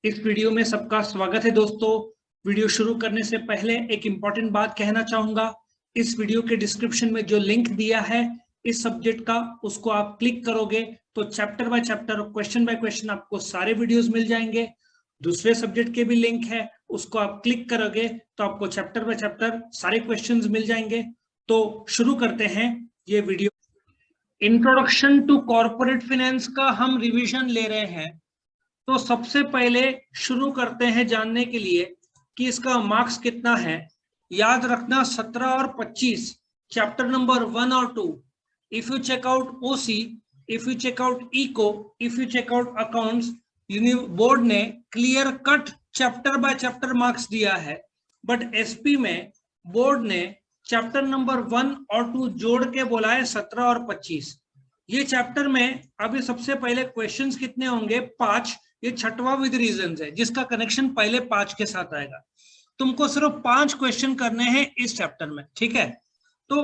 इस वीडियो में सबका स्वागत है दोस्तों। वीडियो शुरू करने से पहले एक इम्पॉर्टेंट बात कहना चाहूंगा। इस वीडियो के डिस्क्रिप्शन में जो लिंक दिया है इस सब्जेक्ट का, उसको आप क्लिक करोगे तो चैप्टर बाय चैप्टर और क्वेश्चन बाय क्वेश्चन आपको सारे वीडियोस मिल जाएंगे। दूसरे सब्जेक्ट के भी लिंक है, उसको आप क्लिक करोगे तो आपको चैप्टर बाय चैप्टर सारे क्वेश्चंस मिल जाएंगे। तो शुरू करते हैं ये video. Introduction to corporate finance का हम रिवीजन ले रहे हैं। तो सबसे पहले शुरू करते हैं जानने के लिए कि इसका मार्क्स कितना है। याद रखना 17 और 25, चैप्टर नंबर 1 और 2। If you check out OC, if you check out eco, if you check out accounts, board ने clear cut chapter by chapter marks दिया है। बट एसपी में बोर्ड ने चैप्टर नंबर 1 और 2 जोड़ के बोला है 17 और 25। ये चैप्टर में अभी सबसे पहले क्वेश्चंस कितने होंगे? 5। ये छठवां विद रीजंस है जिसका कनेक्शन पहले 5 के साथ आएगा। तुमको सिर्फ 5 क्वेश्चन करने हैं इस चैप्टर में, ठीक है? तो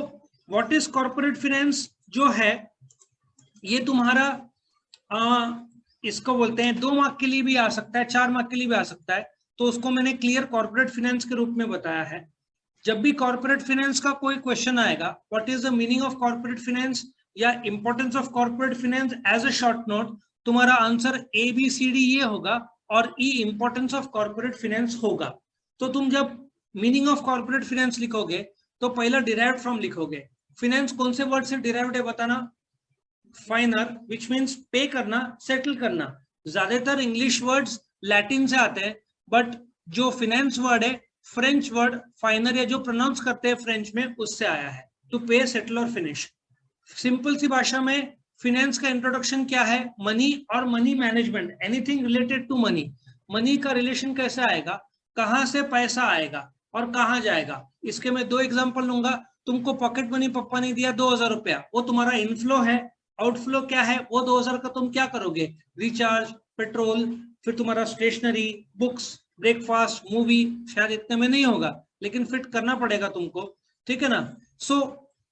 व्हाट इज कॉर्पोरेट फाइनेंस जो है ये तुम्हारा इसको बोलते हैं 2 मार्क के लिए भी आ सकता है, 4 मार्क के लिए भी आ सकता है। तो उसको मैंने क्लियर कॉर्पोरेट फाइनेंस के रूप में बताया है। जब भी कॉर्पोरेट फाइनेंस का कोई क्वेश्चन आएगा, what is the meaning of corporate finance या importance of corporate finance as a short note, तुम्हारा आंसर ABCD ये होगा और E importance of corporate finance होगा। तो तुम जब मीनिंग ऑफ कॉर्पोरेट फाइनेंस लिखोगे तो पहला डिराइव्ड फ्रॉम लिखोगे। फाइनेंस कौन से वर्ड से डिराइव्ड है बताना? फाइनर, विच मीन्स पे करना, सेटल करना। ज्यादातर इंग्लिश वर्ड्स लैटिन से आते हैं, बट जो फाइनेंस वर्ड है फ्रेंच वर्ड फाइनर या जो प्रोनाउंस करते हैं फ्रेंच में उससे आया है। टू पे, सेटल और फिनिश। सिंपल सी भाषा में फाइनेंस का इंट्रोडक्शन क्या है? मनी और money management, anything related to money. Money का रिलेशन कैसे आएगा, कहां से पैसा आएगा और कहां जाएगा। इसके मैं 2 एग्जांपल लूंगा। तुमको पॉकेट मनी पप्पा ने दिया 2000 रुपया, वो तुम्हारा इनफ्लो है। आउटफ्लो क्या है? वो 2000 का तुम क्या करोगे? रिचार्ज, पेट्रोल, फिर तुम्हारा स्टेशनरी, बुक्स, ब्रेकफास्ट, मूवी। शायद इतने में नहीं होगा लेकिन फिट करना पड़ेगा तुमको, ठीक है ना? सो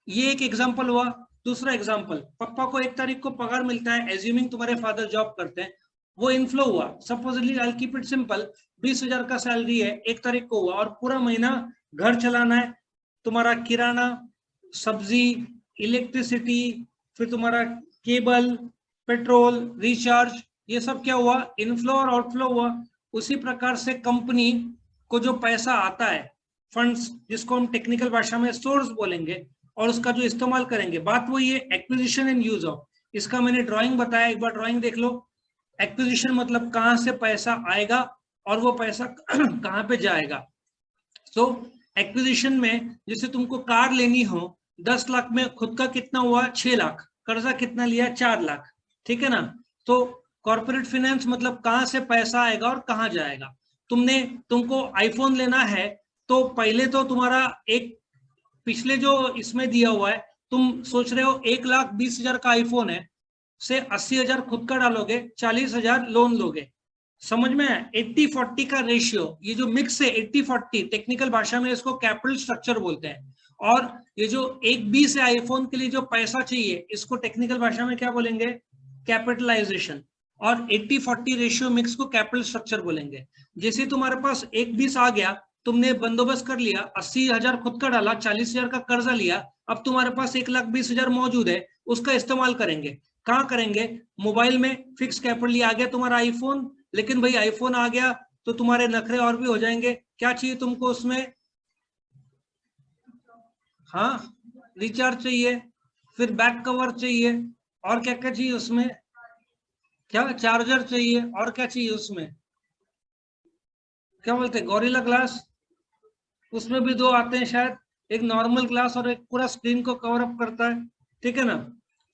ये एक एग्जाम्पल हुआ। दूसरा एग्जाम्पल, पप्पा को 1 तारीख को पगार मिलता है, एज्यूमिंग तुम्हारे फादर जॉब करते हैं, वो इनफ्लो हुआ। Supposedly I keep it simple, 20,000 का सैलरी है, 1 तारीख को हुआ और पूरा महीना घर चलाना है। तुम्हारा किराना, सब्जी, इलेक्ट्रिसिटी, फिर तुम्हारा केबल, पेट्रोल, रिचार्ज, ये सब क्या हुआ? इनफ्लो और आउटफ्लो हुआ। उसी प्रकार से कंपनी को जो पैसा आता है, फंड्स, जिसको हम टेक्निकल भाषा में सोर्स बोलेंगे, और उसका जो इस्तेमाल करेंगे, बात वही है, एक्विजिशन एंड यूज ऑफ। इसका मैंने ड्राइंग बताया, एक बार ड्राइंग देख लो। एक्विजिशन मतलब कहां से पैसा आएगा और वो पैसा कहां पे जाएगा। तो एक्विजिशन में जैसे तुमको कार लेनी हो, 10 लाख में खुद का कितना हुआ? 6 लाख। कर्जा कितना लिया? 4 लाख, ठीक है ना? तो कॉर्पोरेट फाइनेंस मतलब कहां से पैसा आएगा और कहां जाएगा। तुमको आईफोन लेना है तो पहले तो तुम्हारा एक पिछले जो इसमें दिया हुआ है, तुम सोच रहे हो 1,20,000 का आईफोन है, से 80,000 खुद का डालोगे, 40,000 लोन लोगे। समझ में? 80-40 का रेशियो, ये जो मिक्स है 80-40, टेक्निकल भाषा में इसको कैपिटल स्ट्रक्चर बोलते हैं। और ये जो 1,20 है आईफोन के लिए जो पैसा चाहिए, इसको टेक्निकल भाषा में क्या बोलेंगे? कैपिटलाइजेशन। और 80-40 रेशियो मिक्स को कैपिटल स्ट्रक्चर बोलेंगे। जैसे तुम्हारे पास 1,20 आ गया, तुमने बंदोबस्त कर लिया, 80,000 खुद का डाला, 40,000 का कर्जा लिया, अब तुम्हारे पास 1,20,000 मौजूद है, उसका इस्तेमाल करेंगे। कहां करेंगे? मोबाइल में फिक्स कैपिटल आ गया तुम्हारा आईफोन, लेकिन भाई आईफोन आ गया तो तुम्हारे नखरे और भी हो जाएंगे। क्या चाहिए तुमको उसमें? हाँ, रिचार्ज चाहिए, फिर बैक कवर चाहिए, और क्या क्या चाहिए उसमें? क्या चार्जर चाहिए, और क्या चाहिए उसमें? क्या बोलते हैं, गोरिल्ला ग्लास। उसमें भी 2 आते हैं शायद, एक नॉर्मल ग्लास और एक पूरा स्क्रीन को कवर अप करता है, ठीक है ना?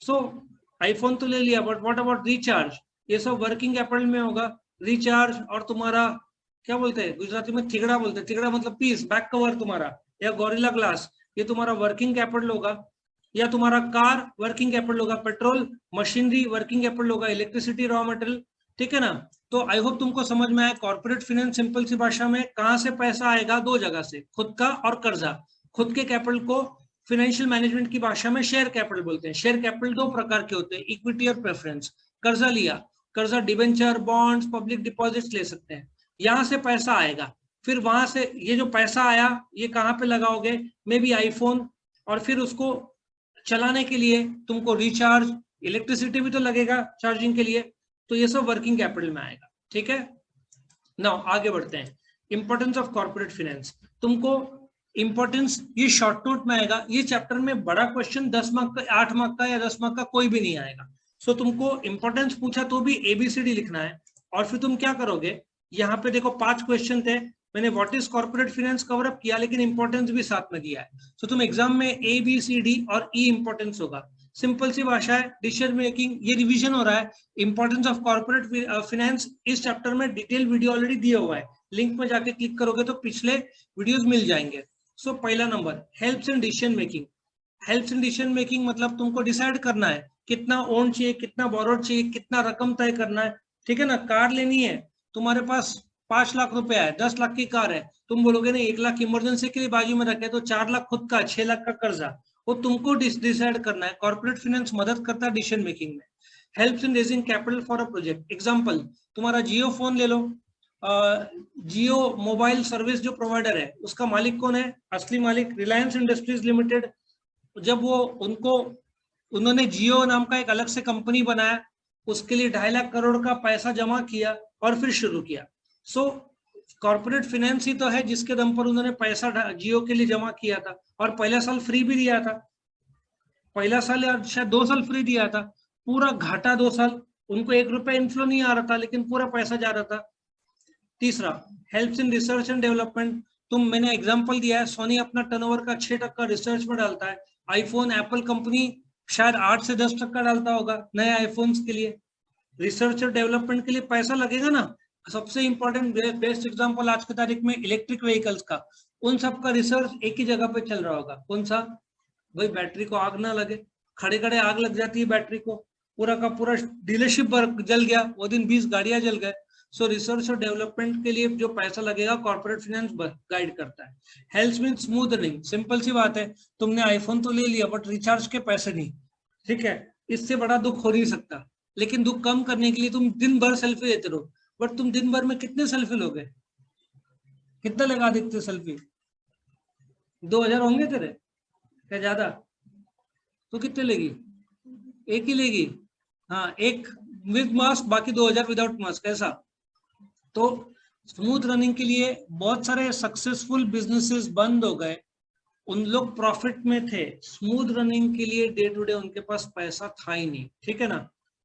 सो आईफोन तो ले लिया, बट व्हाट अबाउट रिचार्ज? ये सब वर्किंग कैपिटल में होगा। रिचार्ज और तुम्हारा क्या बोलते हैं, गुजराती में थिगड़ा बोलते हैं, थिगड़ा मतलब पीस, बैक कवर तुम्हारा, या गोरिल्ला ग्लास, ये तुम्हारा वर्किंग कैपिटल होगा। या तुम्हारा कार वर्किंग कैपिटल होगा, पेट्रोल, मशीनरी वर्किंग कैपिटल होगा, इलेक्ट्रिसिटी, रॉ मटेरियल, ठीक है ना? तो आई होप तुमको समझ में आया। कॉर्पोरेट फाइनेंस सिंपल सी भाषा में कहां से पैसा आएगा? 2 जगह से, खुद का और कर्जा। खुद के कैपिटल को फाइनेंशियल मैनेजमेंट की भाषा में शेयर कैपिटल बोलते हैं। शेयर कैपिटल 2 प्रकार के होते हैं, इक्विटी और प्रेफरेंस। कर्जा लिया, कर्जा डिबेंचर, बॉन्ड्स, पब्लिक डिपॉजिट्स ले सकते हैं। यहाँ से पैसा आएगा, फिर वहां से ये जो पैसा आया ये कहाँ पे लगाओगे, मे बी आईफोन, और फिर उसको चलाने के लिए तुमको रिचार्ज, इलेक्ट्रिसिटी भी तो लगेगा चार्जिंग के लिए, तो ये सब वर्किंग कैपिटल में आएगा। ठीक है, नाउ आगे बढ़ते हैं। इंपॉर्टेंस ऑफ कॉर्पोरेट फाइनेंस, तुमको इंपॉर्टेंस ये शॉर्ट नोट में आएगा, ये चैप्टर में बड़ा क्वेश्चन 10 मार्क का, 8 मार्क का या 10 मार्क का कोई भी नहीं आएगा। सो तुमको इंपॉर्टेंस पूछा तो भी ABCD लिखना है, और फिर तुम क्या करोगे, यहाँ पे देखो 5 क्वेश्चन थे, मैंने what is corporate finance cover up किया, लेकिन इंपॉर्टेंस भी साथ में दिया है। सो तुम एग्जाम में ABCD और E इंपॉर्टेंस होगा, सिंपल सी भाषा है, डिसीजन मेकिंग, ये रिवीजन हो रहा है। इंपॉर्टेंस ऑफ कॉर्पोरेट फाइनेंस इस चैप्टर में डिटेल वीडियो ऑलरेडी दिया हुआ है, लिंक में जाके क्लिक करोगे तो पिछले वीडियोस मिल जाएंगे। सो पहला number, helps in decision making. Helps in decision making मतलब तुमको डिसाइड करना है कितना ओन चाहिए, कितना बोरोड चाहिए, कितना रकम तय करना है। ठीक है ना, कार लेनी है, तुम्हारे पास 5 लाख रुपया है, 10 लाख की कार है, तुम बोलोगे ना 1 लाख इमरजेंसी के लिए बाजू में रखे, तो 4 लाख खुद का, 6 लाख का कर्जा, वो तुमको डिसाइड करना है। कॉर्पोरेट फाइनेंस मदद करता है डिसीजन मेकिंग में। Helps in raising capital for a project. Example, तुम्हारा जियो फोन ले लो, जियो मोबाइल सर्विस जो प्रोवाइडर है उसका मालिक कौन है, असली मालिक रिलायंस इंडस्ट्रीज लिमिटेड। जब वो उन्होंने जियो नाम का एक अलग से कंपनी बनाया, उसके लिए 2.5 लाख करोड़ का पैसा जमा किया और फिर शुरू किया। सो कॉर्पोरेट फाइनेंस ही तो है जिसके दम पर उन्होंने पैसा जियो के लिए जमा किया था, और पहला साल फ्री भी दिया था, पहला साल या शायद 2 साल फ्री दिया था, पूरा घाटा 2 साल, उनको 1 रुपया इन्फ्लो नहीं आ रहा था, लेकिन पूरा पैसा जा रहा था। तीसरा, helps in research and development. मैंने एग्जांपल दिया है, सोनी अपना टर्नओवर का 6% रिसर्च में डालता है, आईफोन एप्पल कंपनी शायद 8 से 10% डालता होगा नए आईफोन्स के लिए। रिसर्च और डेवलपमेंट के लिए पैसा लगेगा ना। सबसे इंपॉर्टेंट बेस्ट एग्जांपल आज की तारीख में इलेक्ट्रिक व्हीकल्स का, उन सब का रिसर्च एक ही जगह पे चल रहा होगा, कौन सा, भाई बैटरी को आग ना लगे, खड़े खड़े आग लग जाती है बैटरी को, पूरा का पूरा डीलरशिप जल गया, वो दिन 20 गाड़ियां जल गए। सो रिसर्च और डेवलपमेंट के लिए जो पैसा लगेगा कॉर्पोरेट फाइनेंस गाइड करता है। Helps mean smooth running, simple सी बात है, तुमने आईफोन तो ले लिया बट रिचार्ज के पैसे नहीं, ठीक है, इससे बड़ा दुख हो नहीं सकता। लेकिन दुख कम करने के लिए तुम दिन भर सेल्फी लेते रहो, बट तुम दिन भर में कितने सेल्फी लोगे, कितना लगा देते सेल्फी, 2000 होंगे तेरे क्या ज्यादा, तो कितने लेगी, एक ही लेगी, हाँ, एक विद मास्क, बाकी 2000 विदाउट मास्क, ऐसा। तो स्मूथ रनिंग के लिए बहुत सारे सक्सेसफुल बिजनेसेस बंद हो गए, उन लोग प्रॉफिट में थे, स्मूथ रनिंग के लिए डे टू डे उनके पास पैसा था ही नहीं। ठीक है ना,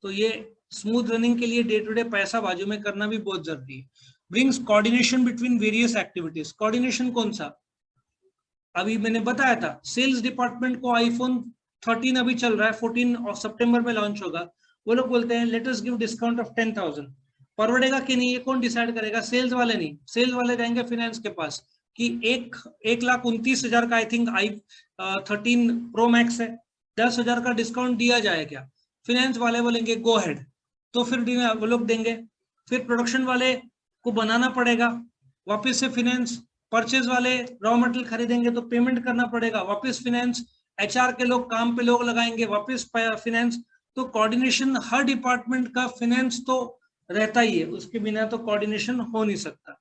तो ये स्मूथ रनिंग के लिए डे टू डे पैसा बाजू में करना भी बहुत जरूरी है। Brings coordination between various activities. Coordination कौन सा, अभी मैंने बताया था, सेल्स डिपार्टमेंट को आईफोन 13 अभी चल रहा है, 14 सितंबर में लॉन्च होगा, वो लोग बोलते हैं let us give discount of 10,000, पड़ेगा कि नहीं ये कौन डिसाइड करेगा, सेल्स वाले नहीं, सेल्स वाले जाएंगे फाइनेंस के पास कि 1,29,000 का I think i13 pro max है, 10,000 का डिस्काउंट दिया जाए क्या, फाइनेंस वाले बोलेंगे गो हेड, तो फिर वो लोग देंगे, फिर प्रोडक्शन वाले को बनाना पड़ेगा, वापस से फाइनेंस, परचेज वाले रॉ मटेरियल खरीदेंगे तो पेमेंट करना पड़ेगा, वापस फाइनेंस, HR के लोग काम पे लोग लगाएंगे, वापस फाइनेंस। तो कोऑर्डिनेशन हर डिपार्टमेंट का, फाइनेंस तो रहता ही है, उसके बिना तो कोऑर्डिनेशन हो नहीं सकता।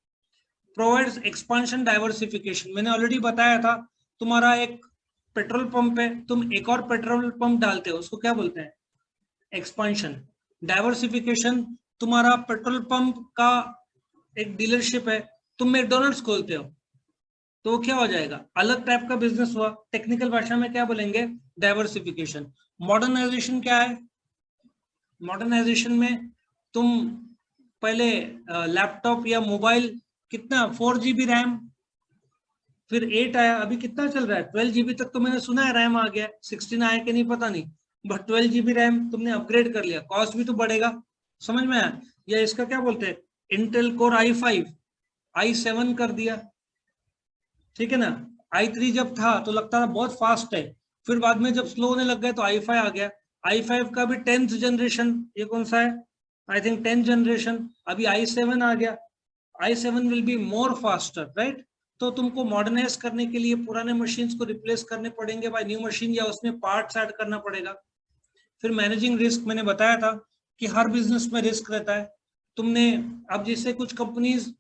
प्रोवाइड्स एक्सपांशन डाइवर्सिफिकेशन, मैंने ऑलरेडी बताया था, तुम्हारा एक पेट्रोल पंप है, तुम एक और पेट्रोल पंप डालते हो, उसको क्या बोलते हैं, एक्सपांशन। डाइवर्सिफिकेशन, तुम्हारा पेट्रोल पंप का एक डीलरशिप है, तुम मैकडॉनल्ड्स खोलते हो तो वो क्या हो जाएगा, अलग टाइप का बिजनेस हुआ, टेक्निकल भाषा में क्या बोलेंगे, डाइवर्सिफिकेशन। मॉडर्नाइजेशन क्या है, मॉडर्नाइजेशन में तुम पहले लैपटॉप या मोबाइल कितना 4 GB रैम, फिर 8 आया, अभी कितना चल रहा है 12 GB तक, तो मैंने सुना है रैम आ गया, 16 आया कि नहीं पता नहीं, बट 12 GB रैम तुमने अपग्रेड कर लिया, कॉस्ट भी तो बढ़ेगा, समझ में आया। या इसका क्या बोलते हैं, इंटेल कोर i5 i7 कर दिया, ठीक है ना। i3 जब था तो लगता था बहुत फास्ट है, फिर बाद में जब स्लो होने लग गए तो i5 आ गया, i5 का भी 10th जनरेशन, ये कौन सा है, आई थिंक 10th जनरेशन, अभी i7 आ गया, i7 will be more faster, right. तो तुमको मॉडर्नाइज करने के लिए पुराने मशीन्स को रिप्लेस करने पड़ेंगे बाय न्यू मशीन, या उसमें पार्ट्स ऐड करना पड़ेगा। फिर मैनेजिंग रिस्क, मैंने बताया था कि हर बिजनेस में रिस्क रहता है। तुमने अब जैसे कुछ कंपनीज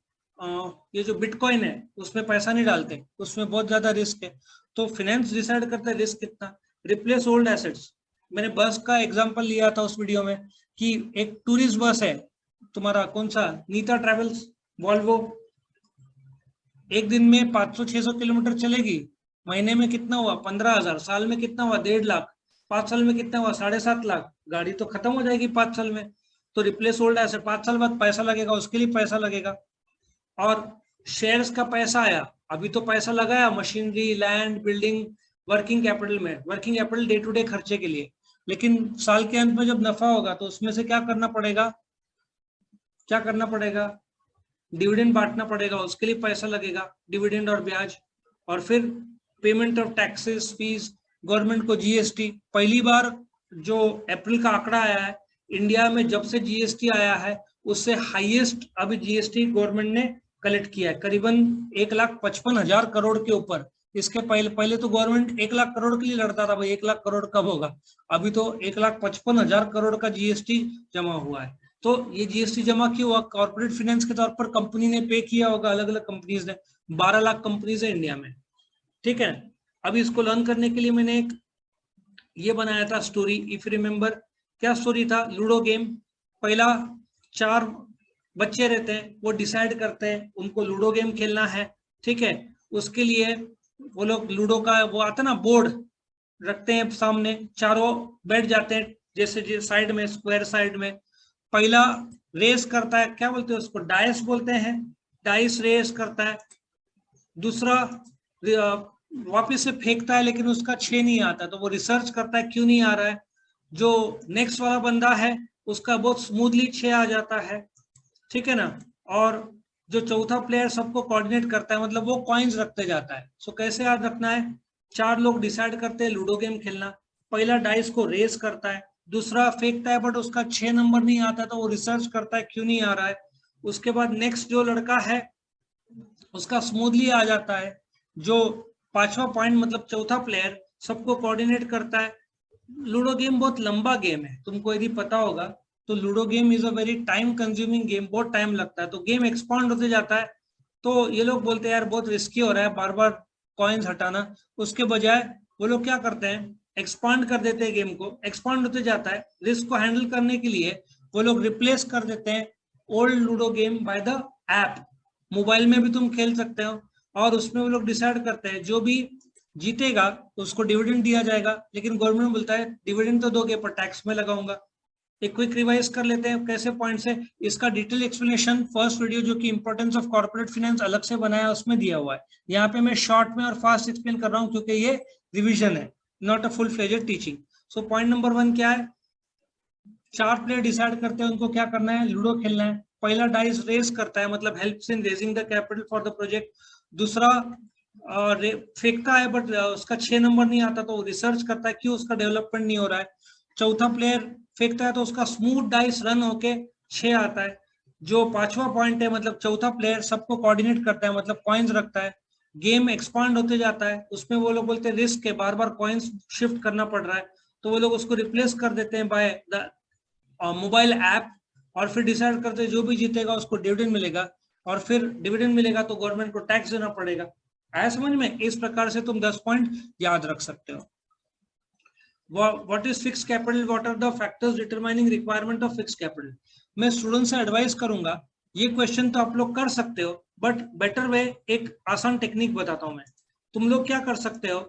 ये जो बिटकॉइन है उसमें पैसा नहीं डालते, उसमें बहुत ज्यादा रिस्क है। तो फाइनेंस डिसाइड करता है रिस्क कितना। रिप्लेस ओल्ड एसेट्स, मैंने बस का एग्जांपल लिया था उस वीडियो में कि एक टूरिस्ट बस है तुम्हारा, कौन सा, नीता ट्रेवल्स, वॉल्वो, एक दिन में 500-600 किलोमीटर चलेगी। महीने में कितना हुआ? 15,000। साल में कितना हुआ? 1.5 लाख। 5 साल में कितना हुआ? 7.5 लाख। गाड़ी तो खत्म हो जाएगी 5 साल में। तो रिप्लेस ओल्ड एसेट, 5 साल बाद पैसा लगेगा, उसके लिए पैसा लगेगा। और शेयर्स का पैसा आया, अभी तो पैसा लगाया machinery, land, building, working capital में, working capital day to day खर्चे के लिए। लेकिन साल के अंत में जब नफा होगा तो उसमें से क्या करना पड़ेगा? क्या करना पड़ेगा? डिविडेंड बांटना पड़ेगा, उसके लिए पैसा लगेगा, डिविडेंड और ब्याज। और फिर payment of taxes, fees, government को जीएसटी। पहली बार जो अप्रैल का आंकड़ा आया है इंडिया में, जब से जीएसटी आया है उससे हाईएस्ट अभी जीएसटी गवर्नमेंट ने कलेक्ट किया है, करीबन 1,55,000 करोड़ के ऊपर। इसके पहले तो गवर्नमेंट 1 लाख करोड़ के लिए लड़ता था, भाई 1 लाख करोड़ कब होगा। अभी तो 1,55,000 करोड़ का जीएसटी जमा हुआ है। तो ये जीएसटी जमा क्यों हुआ? कॉर्पोरेट फाइनेंस के तौर पर कंपनी ने पे किया होगा, अलग अलग कंपनीज ने। 12 लाख कंपनीज है इंडिया में, ठीक है। अभी इसको लर्न करने के लिए मैंने एक ये बनाया था स्टोरी, इफ रिमेम्बर। क्या स्टोरी था? Ludo game. पहला 4 बच्चे रहते हैं, वो डिसाइड करते हैं उनको लूडो गेम खेलना है, ठीक है। उसके लिए वो लोग लूडो का वो आता ना बोर्ड रखते हैं सामने, चारों बैठ जाते हैं जैसे साइड में, स्क्वायर साइड में। पहला रेस करता है, क्या बोलते हैं उसको? डाइस बोलते हैं। डाइस रेस करता है। दूसरा वापिस से फेंकता है लेकिन उसका 6 नहीं आता, तो वो रिसर्च करता है क्यों नहीं आ रहा है। जो नेक्स्ट वाला बंदा है उसका बहुत स्मूथली 6 आ जाता है, ठीक है ना। और जो चौथा प्लेयर सबको कोऑर्डिनेट करता है, मतलब वो कॉइन्स रखते जाता है। सो कैसे याद रखना है? 4 लोग डिसाइड करते हैं लूडो गेम खेलना। पहला डाइस को रेस करता है, दूसरा फेंकता है बट उसका 6 नंबर नहीं आता, तो वो रिसर्च करता है क्यों नहीं आ रहा है। उसके बाद नेक्स्ट जो लड़का है उसका स्मूथली आ जाता है। जो 5वां पॉइंट मतलब चौथा प्लेयर सबको कोऑर्डिनेट करता है। लूडो गेम बहुत लंबा गेम है, तुमको यदि पता होगा तो। Ludo game is a very time consuming game, बहुत टाइम लगता है, तो गेम एक्सपांड होते जाता है। तो ये लोग बोलते हैं यार बहुत रिस्की हो रहा है बार बार कॉइन्स हटाना। उसके बजाय वो लोग क्या करते हैं, एक्सपांड कर देते हैं गेम को, एक्सपांड होते जाता है। रिस्क को हैंडल करने के लिए वो लोग रिप्लेस कर देते हैं old ludo game by the app. Mobile में भी तुम खेल सकते हो। और उसमें वो लोग डिसाइड करते हैं जो भी जीतेगा उसको डिविडेंड दिया जाएगा, लेकिन गवर्नमेंट बोलता है डिविडेंड तो दोगे पर टैक्स में लगाऊंगा। एक क्विक रिवाइज कर लेते हैं कैसे पॉइंट्स है। इसका डिटेल एक्सप्लेनेशन फर्स्ट वीडियो जो कि इंपॉर्टेंस ऑफ कॉर्पोरेट फाइनेंस अलग से बनाया उसमें दिया हुआ है। यहाँ पे मैं शॉर्ट में और फास्ट एक्सप्लेन कर रहा हूँ क्योंकि ये रिविजन है, not a full fledged teaching. So point number 1 क्या है? 4 प्लेयर डिसाइड करते हैं उनको क्या करना है, लूडो खेलना है। पहला डाइस रेस करता है, मतलब helps in raising the capital for the project. दूसरा फेंकता है बट उसका 6 नंबर नहीं आता, तो रिसर्च करता है क्यों उसका डेवलपमेंट नहीं हो रहा है। चौथा प्लेयर फेंकता है तो उसका स्मूथ डाइस रन होके 6 आता है। जो 5वां पॉइंट है मतलब चौथा प्लेयर सबको कोऑर्डिनेट करता है, मतलब कॉइन्स रखता है। गेम एक्सपांड होते जाता है, उसमें वो लोग बोलते हैं रिस्क है, बार बार कॉइन्स शिफ्ट करना पड़ रहा है, तो वो लोग उसको रिप्लेस कर देते हैं बाय द मोबाइल ऐप। और फिर डिसाइड करते हैं जो भी जीतेगा उसको डिविडेंड मिलेगा, और फिर डिविडेंड मिलेगा तो गवर्नमेंट को टैक्स देना पड़ेगा। आया समझ में? इस प्रकार से तुम 10 पॉइंट याद रख सकते हो। What is fixed capital? What are the factors determining requirement of fixed capital? मैं स्टूडेंट से एडवाइस करूंगा, ये क्वेश्चन तो आप लोग कर सकते हो बट बेटर वे, एक आसान टेक्निक बताता हूं मैं। तुम लोग क्या कर सकते हो,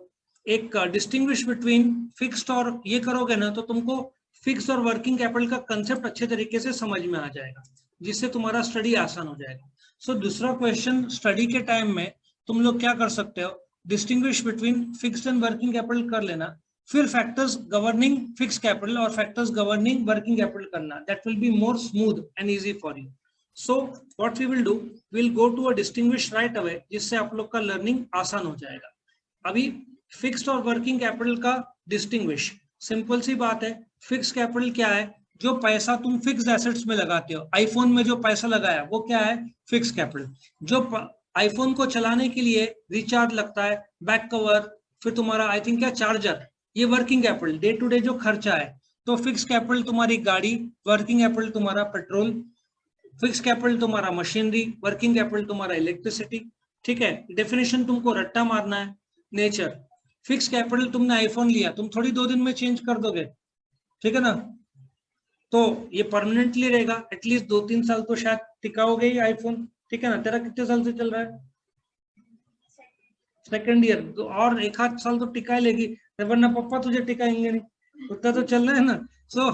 एक डिस्टिंग्विश बिटवीन फिक्स्ड और ये करोगे ना तो तुमको फिक्स और वर्किंग कैपिटल का कंसेप्ट अच्छे तरीके से समझ में आ जाएगा, जिससे तुम्हारा स्टडी आसान हो जाएगा। सो दूसरा क्वेश्चन स्टडी के टाइम में तुम लोग क्या कर सकते हो, distinguish between fixed and working capital कर लेना, फिर फैक्टर्स गवर्निंग फिक्स कैपिटल और फैक्टर्स गवर्निंग वर्किंग कैपिटल करना। That will be more smooth and easy for you. So what we will do, will go to a distinguish right away, जिससे आप लोग का learning आसान हो जाएगा। अभी फिक्स्ड और वर्किंग कैपिटल का डिस्टिंग्विश, सिंपल सी बात है। फिक्स कैपिटल क्या है? जो पैसा तुम फिक्स्ड एसेट्स में लगाते हो, आईफोन में जो पैसा लगाया वो क्या है? Fix capital. जो आईफोन को चलाने के लिए रिचार्ज लगता है, बैक कवर, फिर तुम्हारा आई थिंक क्या चार्जर, ये working capital, day to day जो खर्चा है। तो फिक्स कैपिटल तुम्हारी गाड़ी, वर्किंग कैपिटल तुम्हारा पेट्रोल, फिक्स कैपिटल तुम्हारा मशीनरी, वर्किंग कैपिटल तुम्हारा इलेक्ट्रिसिटी। ठीक है, डेफिनेशन तुमको रट्टा मारना है। नेचर, फिक्स कैपिटल तुमने आईफोन लिया, तुम थोड़ी 2 दिन में चेंज कर दोगे, ठीक है ना, तो ये परमानेंटली रहेगा, एटलीस्ट 2-3 साल तो शायद टिकाओगे ही आईफोन, ठीक है ना। तेरा कितने साल से चल रहा है? सेकंड ईयर, तो और 1-8 साल तो टिका लेगी, वरना पापा तुझे टिकाएंगे नहीं, उतना तो चल रहा है ना। सो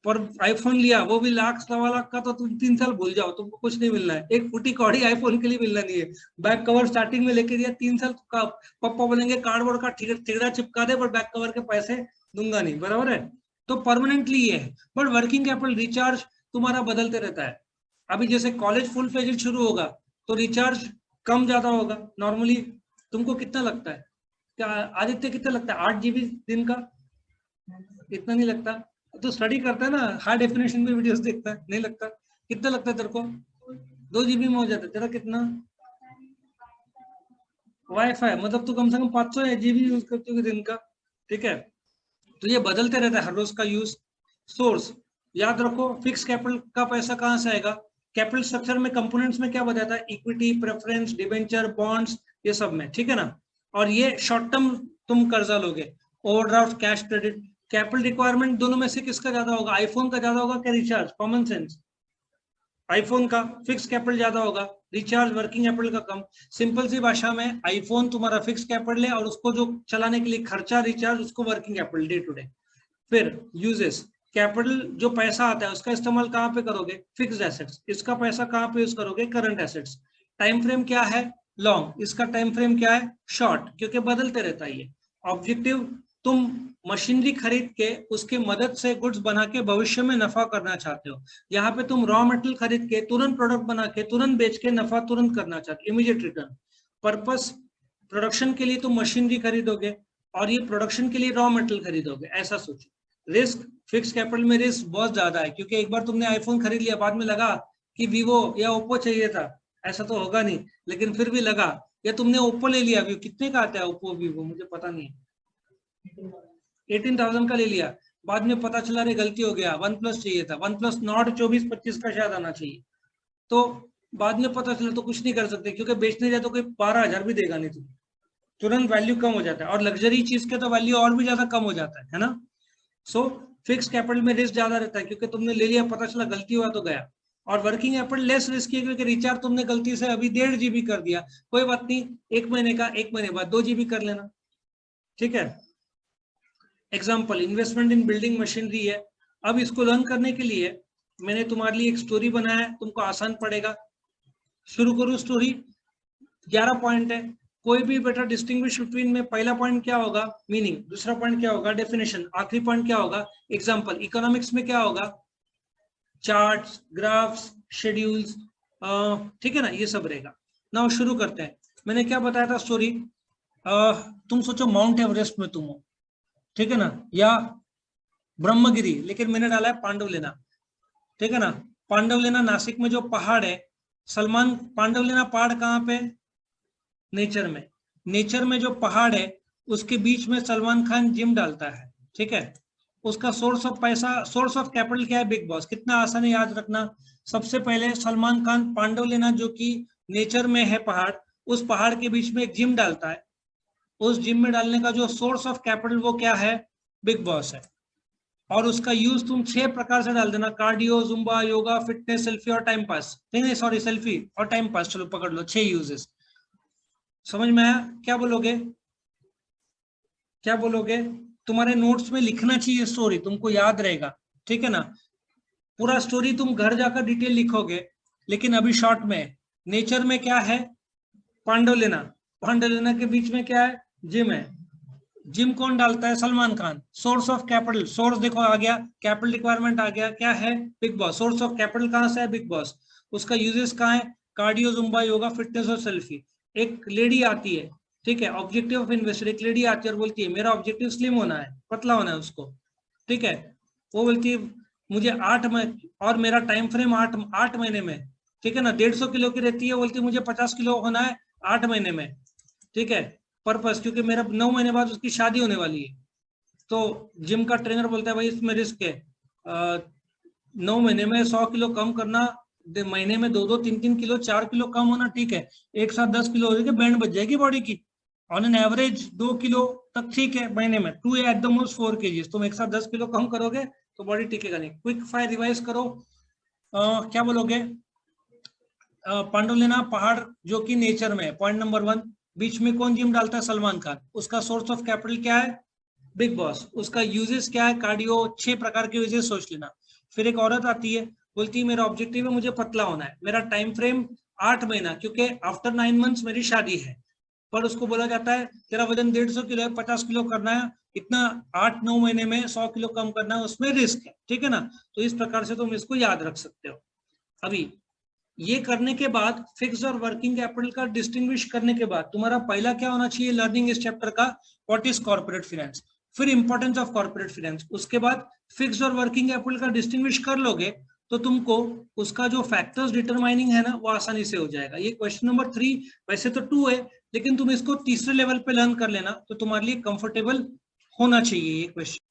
पर आईफोन लिया, वो भी लाख 1.25 लाख का, तो तुम 3 साल भूल जाओ, तुमको कुछ नहीं मिलना है, एक फुटी कौड़ी आईफोन के लिए मिलना नहीं है। बैक कवर स्टार्टिंग में लेके दिया, 3 साल का पापा बोलेंगे कार्डबोर्ड का ठिगड़ा चिपका दे, पर बैक कवर के पैसे दूंगा नहीं, बराबर है। तो परमानेंटली ये है। बट वर्किंग कैपिटल रिचार्ज तुम्हारा बदलते रहता है। अभी जैसे कॉलेज फुल फ्लेजेड शुरू होगा तो रिचार्ज कम ज्यादा होगा नॉर्मली। तुमको कितना लगता है, क्या आदित्य कितना लगता है, 8 GB दिन का? इतना नहीं लगता, तो स्टडी करता है ना, हाई डेफिनेशन में वीडियोस देखता है, नहीं लगता? कितना लगता है तेरे को? 2 GB में हो जाता है। तेरा कितना? वाईफाई मतलब तू कम से कम 500 GB यूज करते हो दिन का, ठीक है। तो ये बदलते रहता है हर रोज का यूज। सोर्स याद रखो, फिक्स कैपिटल का पैसा कहाँ से आएगा? कैपिटल स्ट्रक्चर में कंपोनेंट्स में क्या बताता है? इक्विटी, प्रेफरेंस, डिबेंचर, बॉन्ड्स, ये सब में, ठीक है ना। और ये शॉर्ट टर्म तुम कर्जा लोगे, overdraft, cash credit. Capital requirement दोनों में से किसका ज्यादा होगा? आईफोन का ज्यादा होगा क्या रिचार्ज? कॉमन सेंस, आईफोन का फिक्स कैपिटल ज्यादा होगा, रिचार्ज वर्किंग कैपिटल का कम। सिंपल सी भाषा में आईफोन तुम्हारा फिक्स कैपिटल है, और उसको जो चलाने के लिए खर्चा रिचार्ज, उसको working capital day to day. फिर यूजेस, कैपिटल जो पैसा आता है उसका इस्तेमाल कहाँ पे करोगे? Fixed assets. इसका पैसा कहाँ पे यूज करोगे? Current assets. टाइम फ्रेम क्या है? लॉन्ग। इसका टाइम फ्रेम क्या है? शॉर्ट, क्योंकि बदलते रहता है ये। ऑब्जेक्टिव, तुम मशीनरी खरीद के उसके मदद से गुड्स बना के भविष्य में नफा करना चाहते हो। यहाँ पे तुम रॉ मटेरियल खरीद के तुरंत प्रोडक्ट बना के तुरंत बेच के नफा तुरंत करना चाहते हो, इमीडिएट रिटर्न। पर्पस, प्रोडक्शन के लिए तुम मशीनरी खरीदोगे, और ये प्रोडक्शन के लिए रॉ मटेरियल खरीदोगे, ऐसा सोचो। रिस्क, फिक्स कैपिटल में रिस्क बहुत ज्यादा है, क्योंकि एक बार तुमने आईफोन खरीद लिया, बाद में लगा कि वीवो या ओप्पो चाहिए था, ऐसा तो होगा नहीं, लेकिन फिर भी लगा। या तुमने ओप्पो ले लिया, कितने का आता है ओप्पो वीवो मुझे पता नहीं है, 18,000 का ले लिया, बाद में पता चला रे गलती हो गया, वन प्लस चाहिए था, वन प्लस नॉट 24-25 का शायद आना चाहिए। तो बाद में पता चला तो कुछ नहीं कर सकते, क्योंकि बेचने जाए तो कोई 12,000 भी देगा नहीं तुम्हें, तुरंत वैल्यू कम हो जाता है, और लग्जरी चीज के तो वैल्यू और भी ज्यादा कम हो जाता है ना। सो फिक्स कैपिटल में रिस्क ज्यादा रहता है, क्योंकि तुमने ले लिया, पता चला गलती हुआ तो गया। और वर्किंग कैपिटल लेस रिस्की है, क्योंकि रिचार्ज तुमने गलती से अभी 1.5 GB कर दिया, कोई बात नहीं, 1 महीने का, 1 महीने बाद 2 GB कर लेना, ठीक है। एग्जाम्पल, इन्वेस्टमेंट इन बिल्डिंग मशीनरी है। अब इसको लर्न करने के लिए मैंने तुम्हारे लिए एक स्टोरी बनाया है, तुमको आसान पड़ेगा। शुरू करूँ स्टोरी? 11 पॉइंट है, कोई भी बेटा डिस्टिंग्विश बिटवीन में पहला पॉइंट क्या होगा? मीनिंग। दूसरा पॉइंट क्या होगा? डेफिनेशन। आखिरी पॉइंट क्या होगा? एग्जाम्पल। इकोनॉमिक्स में क्या होगा? चार्ट्स, ग्राफ्स, शेड्यूल्स, ठीक है ना, ये सब रहेगा। नाउ शुरू करते हैं। मैंने क्या बताया था स्टोरी? तुम सोचो माउंट एवरेस्ट में तुम हो, ठीक है ना, या ब्रह्मगिरी, लेकिन मैंने डाला है पांडवलेना, ठीक है ना। पांडवलेना नासिक में जो पहाड़ है, सलमान, पांडवलेना पहाड़ कहाँ पे? नेचर में। नेचर में जो पहाड़ है उसके बीच में सलमान खान जिम डालता है, ठीक है। उसका सोर्स ऑफ पैसा, सोर्स ऑफ कैपिटल क्या है? Big boss. कितना आसान है याद रखना। सबसे पहले सलमान खान पांडवलेना, जो कि नेचर में है पहाड़, उस पहाड़ के बीच में एक जिम डालता है। उस जिम में डालने का जो सोर्स ऑफ कैपिटल वो क्या है? बिग बॉस है। और उसका यूज तुम 6 प्रकार से डाल देना: cardio, Zumba, yoga, fitness, selfie और टाइम पास। नहीं सॉरी, सेल्फी और टाइम पास, चलो पकड़ लो, 6 यूजेस। समझ में आया? क्या बोलोगे? क्या बोलोगे? तुम्हारे नोट्स में लिखना चाहिए स्टोरी, तुमको याद रहेगा, ठीक है ना। पूरा स्टोरी तुम घर जाकर डिटेल लिखोगे, लेकिन अभी शॉर्ट में। नेचर में क्या है? पांडवलेना। पांडवलेना के बीच में क्या है? जिम है। जिम कौन डालता है? Salman Khan. Source of capital, source देखो आ गया, कैपिटल रिक्वायरमेंट आ गया, क्या है? Big boss. Source of capital कहां से है? Big boss. उसका यूजेस कहाँ है? कार्डियो, जुम्बा, योगा, फिटनेस और सेल्फी। एक लेडी आती है, ठीक है, ऑब्जेक्टिव ऑफ इन्वेस्टर। एक लेडी आती है और बोलती है मेरा ऑब्जेक्टिव स्लिम होना है, पतला होना है उसको, ठीक है। वो बोलती है मुझे 8 महीने, और मेरा टाइम फ्रेम 8 महीने में, ठीक है ना। 150 किलो की रहती है, बोलती है मुझे 50 किलो होना है 8 महीने में, ठीक है। पर्पस, क्योंकि मेरा 9 महीने बाद उसकी शादी होने वाली है, तो जिम का ट्रेनर बोलता है भाई इसमें रिस्क है, 9 महीने में 100 किलो कम करना, महीने में 2-2 3-3 किलो 4 किलो कम होना ठीक है, एक साथ 10 किलो हो जाएगी, बैंड बच जाएगी बॉडी की। ऑन एन एवरेज 2 किलो तक ठीक है महीने में, 2 एट द मोस्ट 4 kg, तुम एक साथ 10 किलो कम करोगे तो बॉडी टिकेगा नहीं। क्विक फायर रिवाइज करो, क्या बोलोगे? पांडुलिना पहाड़ जो कि नेचर में है, पॉइंट नंबर 1। बीच में कौन जिम डालता है? सलमान खान। उसका सोर्स ऑफ कैपिटल क्या है? Big boss. उसका यूजेस क्या है? कार्डियो। 6 प्रकार के यूजेस सोच लेना। फिर एक औरत आती है, बोलती है मेरा ऑब्जेक्टिव है मुझे पतला होना है, मेरा टाइम फ्रेम 8 महीना, क्योंकि आफ्टर 9 मंथ्स मेरी शादी है। पर उसको बोला जाता है तेरा वजन 150 किलो है, 50 किलो करना है, इतना 8-9 महीने में 100 किलो कम करना है, उसमें रिस्क है, ठीक है ना? तो इस प्रकार से तुम इसको याद रख सकते हो। अभी ये करने के बाद फिक्स और वर्किंग कैपिटल का डिस्टिंग्विश करने के बाद तुम्हारा पहला क्या होना चाहिए लर्निंग इस चैप्टर का? What is corporate finance. फिर इंपॉर्टेंस ऑफ कॉर्पोरेट फाइनेंस। उसके बाद फिक्स और वर्किंग कैपिटल का डिस्टिंग्विश कर लोगे तो तुमको उसका जो फैक्टर्स डिटरमाइनिंग है ना वो आसानी से हो जाएगा। ये क्वेश्चन नंबर 3 वैसे तो 2 है, लेकिन तुम इसको तीसरे लेवल पे लर्न कर लेना तो तुम्हारे लिए कंफर्टेबल होना चाहिए ये क्वेश्चन।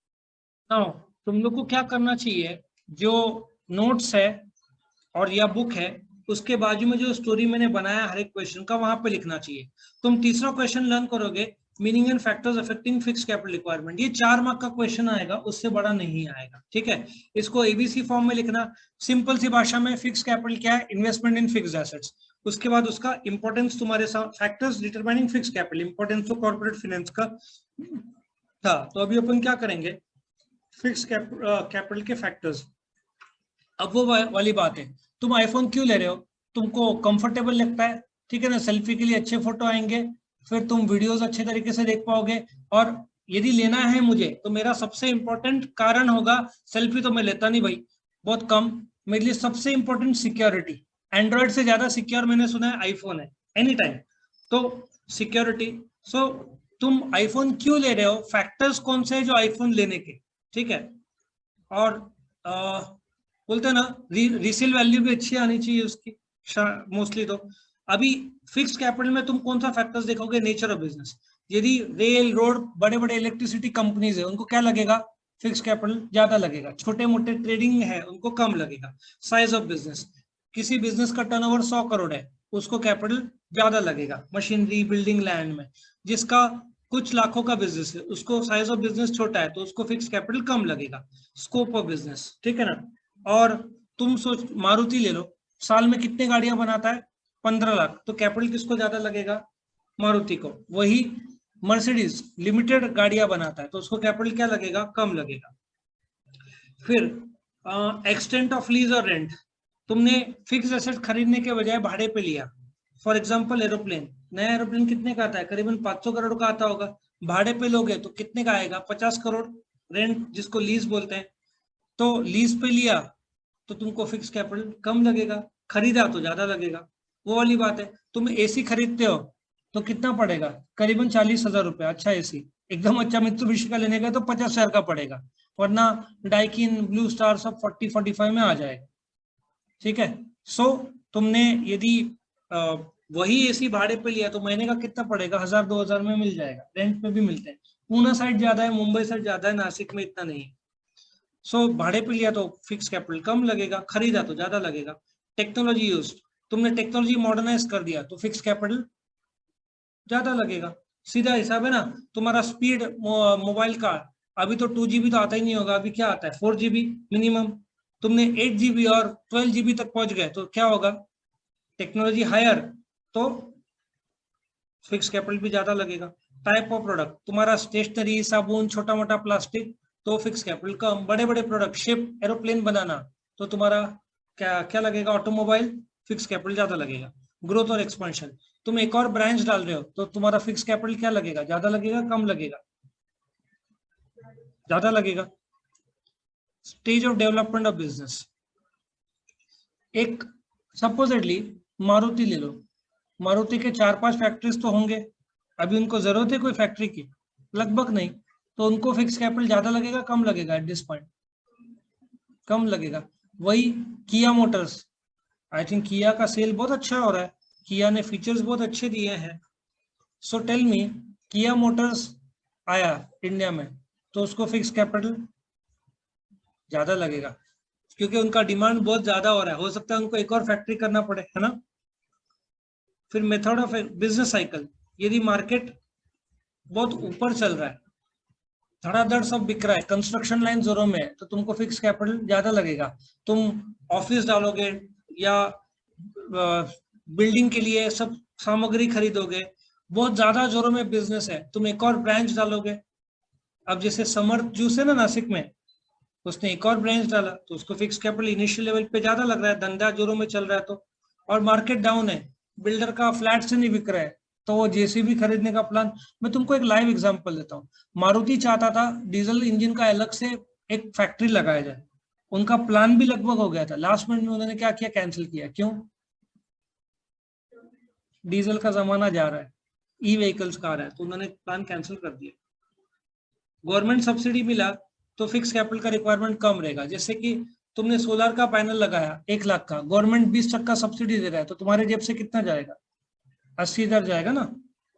नाउ तुम लोग को क्या करना चाहिए, जो नोट्स है और या बुक है उसके बाजू में जो स्टोरी मैंने बनाया हर एक क्वेश्चन का वहां पे लिखना चाहिए। तुम तीसरा क्वेश्चन लर्न करोगे, meaning and factors affecting fix capital requirement. ये 4 मार्क का क्वेश्चन आएगा, उससे बड़ा नहीं आएगा, ठीक है? इसको एबीसी फॉर्म में लिखना, सिंपल सी भाषा में। फिक्स कैपिटल क्या है? Investment in fixed assets. उसके बाद उसका इंपॉर्टेंस तुम्हारे साथ, factors determining fix capital, importance तो कॉर्पोरेट फाइनेंस का था। तो अभी अपन क्या करेंगे? फिक्स कैपिटल के फैक्टर्स। अब वो वाली बात है, तुम आईफोन क्यों ले रहे हो? तुमको कंफर्टेबल लगता है, ठीक है ना? सेल्फी के लिए अच्छे फोटो आएंगे, फिर तुम वीडियोस अच्छे तरीके से देख पाओगे। और यदि लेना है मुझे तो मेरा सबसे इंपॉर्टेंट कारण होगा, सेल्फी तो मैं लेता नहीं भाई, बहुत कम। मेरे लिए सबसे इंपॉर्टेंट सिक्योरिटी। एंड्रॉइड से ज्यादा सिक्योर मैंने सुना है आईफोन है, एनी टाइम। तो सिक्योरिटी। सो तुम आईफोन क्यों ले रहे हो? फैक्टर्स कौन से है जो आईफोन लेने के, ठीक है? और बोलते हैं ना रीसेल वैल्यू भी अच्छी आनी चाहिए उसकी मोस्टली। तो अभी फिक्स कैपिटल में तुम कौन सा फैक्टर्स देखोगे? Nature of business. यदि रेल रोड बड़े बड़े इलेक्ट्रिसिटी कंपनीज है उनको क्या लगेगा? फिक्स कैपिटल ज्यादा लगेगा। छोटे मोटे ट्रेडिंग है उनको कम लगेगा। साइज ऑफ बिजनेस, किसी बिजनेस का टर्नओवर 100 करोड़ है उसको कैपिटल ज्यादा लगेगा। मशीनरी बिल्डिंग लैंड में, जिसका कुछ लाखों का बिजनेस है उसको साइज ऑफ बिजनेस छोटा है तो उसको फिक्स कैपिटल कम लगेगा। स्कोप ऑफ बिजनेस, ठीक है ना? और तुम सोच मारुति ले लो, साल में कितने गाड़ियां बनाता है? 15 लाख। तो कैपिटल किसको ज्यादा लगेगा? मारुति को। वही मर्सिडीज लिमिटेड गाड़ियां बनाता है तो उसको कैपिटल क्या लगेगा? कम लगेगा। फिर एक्सटेंट ऑफ लीज और रेंट। तुमने फिक्स एसेट खरीदने के बजाय भाड़े पे लिया, फॉर एग्जांपल एरोप्लेन। नया एरोप्लेन कितने का आता है? करीबन 500 करोड़ का आता होगा। भाड़े पे लोगे तो कितने का आएगा? 50 करोड़। रेंट जिसको लीज बोलते हैं, तो लीज पे लिया तो तुमको फिक्स कैपिटल कम लगेगा, खरीदा तो ज्यादा लगेगा। वो वाली बात है। तुम एसी खरीदते हो तो कितना पड़ेगा? करीबन 40,000 रुपया। अच्छा एसी एकदम अच्छा मित्सुबिशी का लेने का तो 50,000 का पड़ेगा, वरना डाइकिन ब्लू स्टार सब 40-45 में आ जाएगा, ठीक है? सो तुमने यदि वही एसी भाड़े पे लिया तो महीने का कितना पड़ेगा? 1,000-2,000 में मिल जाएगा। रेंट पे भी मिलते हैं। पूना साइड ज्यादा है, मुंबई साइड ज्यादा है, नासिक में इतना नहीं है। सो भाड़े पे लिया तो फिक्स कैपिटल कम लगेगा, खरीदा तो ज्यादा लगेगा। टेक्नोलॉजी यूज, तुमने टेक्नोलॉजी मॉडर्नाइज कर दिया तो फिक्स कैपिटल ज्यादा लगेगा। सीधा हिसाब है ना। तुम्हारा स्पीड मोबाइल का, अभी तो 2 GB तो आता ही नहीं होगा, अभी क्या आता है? 4 GB मिनिमम। तुमने 8 GB और 12 GB तक पहुंच गए तो क्या होगा? टेक्नोलॉजी हायर तो फिक्स कैपिटल भी ज्यादा लगेगा। टाइप ऑफ प्रोडक्ट, तुम्हारा स्टेशनरी साबुन छोटा मोटा प्लास्टिक तो फिक्स कैपिटल कम। बड़े बड़े प्रोडक्ट शिप एरोप्लेन बनाना तो तुम्हारा क्या क्या लगेगा? ऑटोमोबाइल, फिक्स कैपिटल ज्यादा लगेगा। ग्रोथ और एक्सपेंशन, तुम एक और ब्रांच डाल रहे हो तो तुम्हारा फिक्स कैपिटल क्या लगेगा? ज्यादा लगेगा कम लगेगा? ज्यादा लगेगा। Stage of development of business, एक सपोजिटली मारुति ले लो, मारुति के 4-5 फैक्ट्रीज तो होंगे, अभी उनको जरूरत है कोई फैक्ट्री की? लगभग नहीं। तो उनको फिक्स कैपिटल ज्यादा लगेगा कम लगेगा? एट दिस पॉइंट कम लगेगा। वही किया मोटर्स, आई थिंक किया का सेल बहुत अच्छा हो रहा है, किया ने फीचर्स बहुत अच्छे दिए हैं। सो टेल मी, किया मोटर्स आया इंडिया में, तो उसको फिक्स कैपिटल ज्यादा लगेगा, क्योंकि उनका डिमांड बहुत ज्यादा हो रहा है, हो सकता है उनको एक और फैक्ट्री करना पड़े, है ना। फिर मेथड ऑफ बिजनेस साइकिल, यदि मार्केट बहुत ऊपर चल रहा है, धड़ाधड़ सब बिक रहा है, कंस्ट्रक्शन लाइन जोरों में है, तो तुमको फिक्स कैपिटल ज्यादा लगेगा। तुम ऑफिस डालोगे या बिल्डिंग के लिए सब सामग्री खरीदोगे, बहुत ज्यादा जोरों में बिजनेस है, तुम एक और ब्रांच डालोगे। अब जैसे समर्थ जूस है ना नासिक में, उसने एक और ब्रांच डाला, तो उसको फिक्स कैपिटल इनिशियल लेवल पे ज्यादा लग रहा है, धंधा जोरों में चल रहा है तो। और मार्केट डाउन है, बिल्डर का फ्लैट से नहीं बिक रहा है, तो वो जेसीबी खरीदने का प्लान। मैं तुमको एक लाइव एग्जांपल देता हूँ। मारुति चाहता था डीजल इंजन का अलग से एक फैक्ट्री लगाया जाए, उनका प्लान भी लगभग हो गया था, लास्ट मिनट में उन्होंने क्या किया, कैंसिल किया। क्यों? डीजल का जमाना जा रहा है, ई व्हीकल्स का आ रहा है, तो उन्होंने प्लान कैंसिल कर दिया। गवर्नमेंट सब्सिडी मिला तो फिक्स कैपिटल का रिक्वायरमेंट कम रहेगा। जैसे कि तुमने सोलर का पैनल लगाया 1 लाख का, गवर्नमेंट 20% सब्सिडी दे रहा है, तो तुम्हारे जेब से कितना जाएगा? 80,000 जाएगा ना।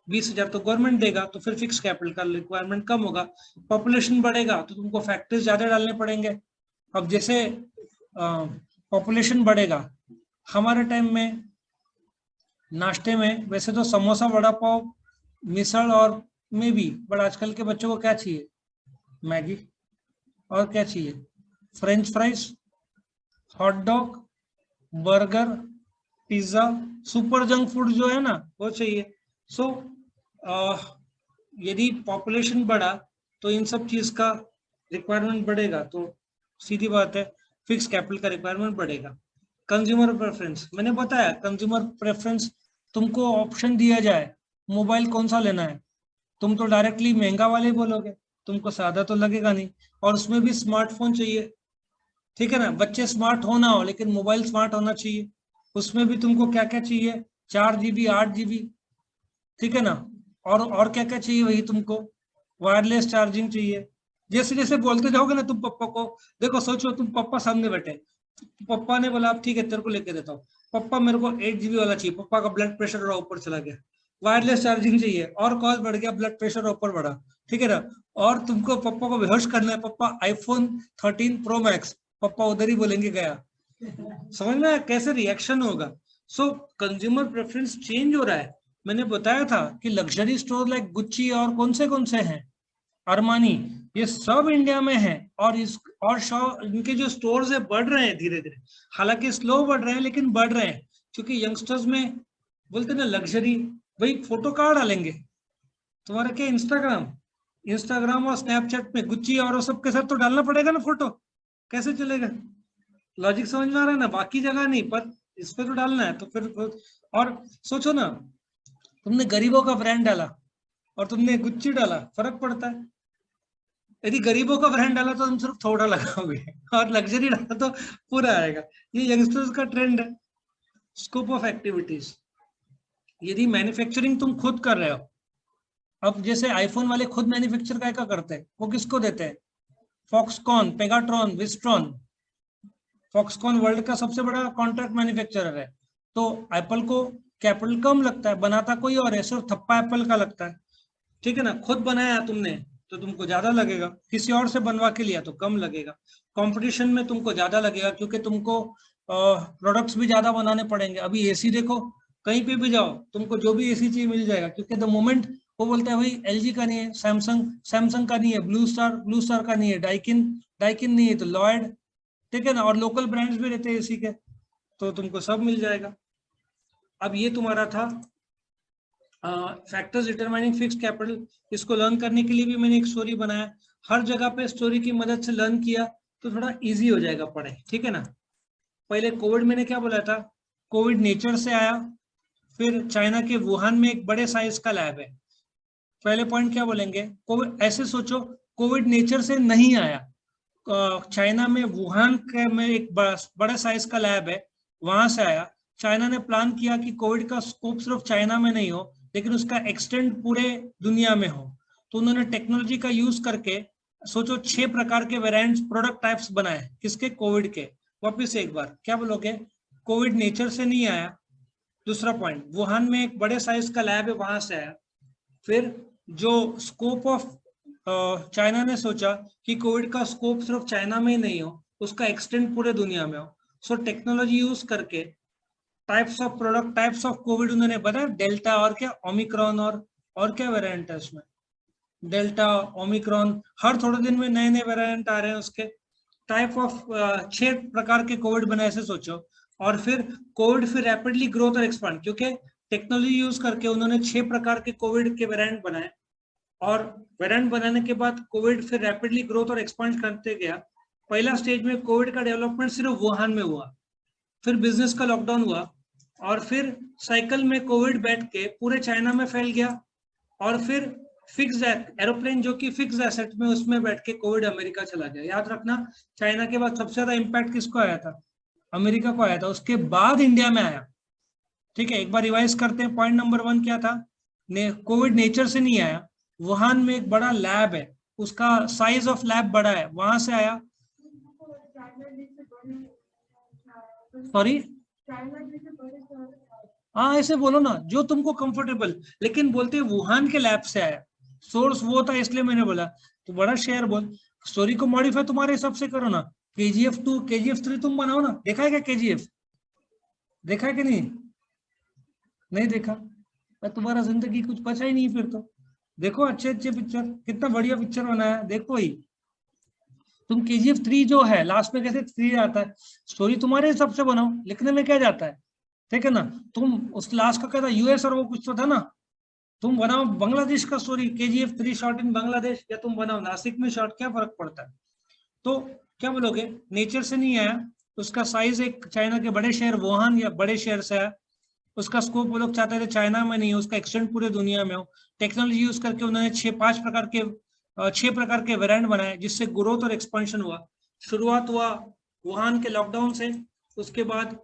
20,000 तो गवर्नमेंट देगा, तो फिर फिक्स कैपिटल का रिक्वायरमेंट कम होगा। पॉपुलेशन बढ़ेगा तो तुमको फैक्ट्रीज ज्यादा डालने पड़ेंगे। अब जैसे पॉपुलेशन बढ़ेगा, हमारे टाइम में नाश्ते में वैसे तो समोसा, वड़ा पाव, मिसल और में भी, बट आजकल के बच्चों को क्या चाहिए? मैगी। और क्या चाहिए? French fries, hot dog, burger, pizza, super junk food जो है ना वो चाहिए। सो यदि पॉपुलेशन बढ़ा तो इन सब चीज का रिक्वायरमेंट बढ़ेगा, तो सीधी बात है फिक्स कैपिटल का रिक्वायरमेंट बढ़ेगा। कंज्यूमर प्रेफरेंस, मैंने बताया कंज्यूमर प्रेफरेंस, तुमको ऑप्शन दिया जाए मोबाइल कौन सा लेना है, तुम तो डायरेक्टली महंगा वाले बोलोगे, तुमको सादा तो लगेगा नहीं। और उसमें भी स्मार्टफोन चाहिए, ठीक है ना। बच्चे स्मार्ट होना हो लेकिन मोबाइल स्मार्ट होना चाहिए। उसमें भी तुमको क्या क्या चाहिए? 4 GB 8 GB, ठीक है ना। और क्या क्या चाहिए वही तुमको, वायरलेस चार्जिंग चाहिए। जैसे जैसे बोलते जाओगे ना तुम पप्पा को, देखो सोचो तुम पप्पा सामने बैठे, पप्पा ने बोला अब ठीक है तेरे को लेके देता हूँ, पप्पा मेरे को 8 GB वाला चाहिए, पप्पा का ब्लड प्रेशर ऊपर चला गया, वायरलेस चार्जिंग चाहिए, और कॉल बढ़ गया, ब्लड प्रेशर ऊपर बढ़ा, ठीक है ना। और तुमको पप्पा को बेहोश करना है, पप्पा आईफोन 13 प्रो मैक्स, पप्पा उधर ही बोलेंगे गया। समझ में आया कैसे रिएक्शन होगा? सो कंज्यूमर प्रेफरेंस चेंज हो रहा है। मैंने बताया था कि लग्जरी स्टोर लाइक गुच्ची और कौन से हैं, अरमानी, ये सब इंडिया में है। और इनके जो स्टोर्स है बढ़ रहे हैं धीरे धीरे, हालांकि स्लो बढ़ रहे हैं लेकिन बढ़ रहे हैं, क्योंकि यंगस्टर्स में बोलते ना लग्जरी, भाई फोटो कहाँ डालेंगे? तुम्हारा क्या इंस्टाग्राम और स्नैपचैट में गुच्ची और वो सब के साथ तो डालना पड़ेगा ना फोटो, कैसे चलेगा? लॉजिक समझ में आ रहा है ना? बाकी जगह नहीं पर इस पे तो डालना है, तो फिर। और सोचो ना, तुमने गरीबों का ब्रांड डाला और तुमने गुच्ची डाला, फर्क पड़ता है। यदि गरीबों का ब्रांड डाला तो तुम सिर्फ थोड़ा लगाओगे, और लग्जरी डाला तो पूरा आएगा। ये यंगस्टर्स का ट्रेंड है। स्कोप ऑफ एक्टिविटीज, यदि मैन्युफैक्चरिंग तुम खुद कर रहे हो, अब जैसे आईफोन वाले खुद मैन्युफैक्चर क्या करते हैं, वो किसको देते हैं? Foxconn, Pegatron, Wistron. Foxconn world का सबसे बड़ा कॉन्ट्रैक्ट मैन्युफैक्चरर है, तो एप्पल को कैपिटल कम लगता है, बनाता कोई और है, सिर्फ थप्पा एप्पल का लगता है, ठीक है ना। खुद बनाया तुमने तो तुमको ज्यादा लगेगा, किसी और से बनवा के लिया तो कम लगेगा। कंपटीशन में तुमको ज्यादा लगेगा, क्योंकि तुमको प्रोडक्ट्स भी ज्यादा बनाने पड़ेंगे। अभी एसी देखो, कहीं पे भी जाओ तुमको जो भी एसी चाहिए मिल जाएगा, क्योंकि द मोमेंट वो बोलता है भाई एलजी का नहीं है, सैमसंग का नहीं है, ब्लू स्टार का नहीं है, डाइकिन नहीं है तो लॉयड, ठीक है ना। और लोकल ब्रांड्स भी रहते हैं एसी के, तो तुमको सब मिल जाएगा। अब ये तुम्हारा था फैक्टर्स डिटरमाइनिंग फिक्स्ड कैपिटल। इसको लर्न करने के लिए भी मैंने एक स्टोरी बनाया, हर जगह पे स्टोरी की मदद से लर्न किया तो थोड़ा इजी हो जाएगा पढ़ाई, ठीक है ना। पहले कोविड मैंने क्या बोला था, कोविड नेचर से आया, फिर चाइना के वुहान में एक बड़े साइज का लैब है। पहले पॉइंट क्या बोलेंगे, कोविड, ऐसे सोचो कोविड नेचर से नहीं आया, चाइना में वुहान के में एक बड़ा साइज का लैब है, वहां से आया। चाइना ने प्लान किया कि कोविड का स्कोप सिर्फ चाइना में नहीं हो, लेकिन उसका एक्सटेंड पूरे दुनिया में हो, तो उन्होंने टेक्नोलॉजी का यूज करके सोचो 6 प्रकार के वेरिएंट्स, प्रोडक्ट टाइप्स बनाए, किसके? कोविड के। वापिस से एक बार क्या बोलोगे, कोविड नेचर से नहीं आया। दूसरा पॉइंट, वुहान में एक बड़े साइज का लैब है, वहां से आया। फिर जो स्कोप ऑफ चाइना ने सोचा कि कोविड का स्कोप सिर्फ चाइना में ही नहीं हो, उसका एक्सटेंड पूरे दुनिया में हो। सो टेक्नोलॉजी यूज करके types of product, types of Covid उन्होंने बताया, डेल्टा और क्या ओमिक्रॉन और क्या वेरिएंट है उसमें, डेल्टा ओमिक्रॉन, हर थोड़े दिन में नए नए वेरिएंट आ रहे हैं उसके। टाइप ऑफ 6 प्रकार के कोविड बने ऐसे सोचो। और फिर कोविड फिर रैपिडली ग्रोथ और एक्सपांड, क्योंकि टेक्नोलॉजी यूज करके उन्होंने 6 प्रकार के कोविड के वेरिएंट बनाए, और वेरिएंट बनाने के बाद कोविड फिर रैपिडली ग्रोथ और एक्सपांड करते गया। पहला स्टेज में कोविड का डेवलपमेंट सिर्फ वुहान में हुआ, फिर बिजनेस का लॉकडाउन हुआ, और फिर साइकिल में कोविड बैठ के पूरे चाइना में फैल गया, और फिर फिक्स एरोप्लेन जो कि फिक्स एसेट में उसमें बैठ के कोविड अमेरिका चला गया। याद रखना, चाइना के बाद सबसे ज्यादा इंपैक्ट किसको आया था? अमेरिका को आया था, उसके बाद इंडिया में आया। ठीक है, एक बार रिवाइज करते हैं। पॉइंट नंबर 1 क्या था? कोविड नेचर से नहीं आया, वुहान में एक बड़ा लैब है, उसका साइज ऑफ लैब बड़ा है, वहां से आया। सॉरी, हाँ ऐसे बोलो ना जो तुमको कंफर्टेबल, लेकिन बोलते वुहान के लैब से आया, सोर्स वो था, इसलिए मैंने बोला। तो बड़ा शेयर बोल, स्टोरी को मॉडिफाई तुम्हारे हिसाब से करो ना। KGF 2 KGF 3 तुम बनाओ ना। देखा है क्या KGF? देखा है कि नहीं? नहीं देखा? तुम्हारा जिंदगी कुछ बचा ही नहीं फिर तो। देखो अच्छे अच्छे पिक्चर, कितना बढ़िया पिक्चर बनाया, देखो ही। तुम KGF 3 जो है लास्ट में कैसे 3 आता है, स्टोरी तुम्हारे हिसाब से बनाओ, लिखने में क्या जाता है, ठीक है ना। तुम उस लास्ट का क्या था, US और वो कुछ तो था ना, तुम बनाओ बांग्लादेश का story, KGF 3 shot in Bangladesh, या तुम बनाओ नासिक में शॉट, क्या फर्क पड़ता है। तो क्या बोलोगे, नेचर से नहीं आया, उसका साइज एक चाइना के बड़े शहर वुहान या बड़े शहर से आया, उसका स्कोप वो लोग चाहते थे चाइना में नहीं हो, उसका एक्सटेंड पूरे दुनिया में हो। टेक्नोलॉजी यूज करके उन्होंने 6 प्रकार के वेरिएंट बनाए, जिससे ग्रोथ और एक्सपेंशन हुआ। शुरुआत हुआ वुहान के लॉकडाउन से, उसके बाद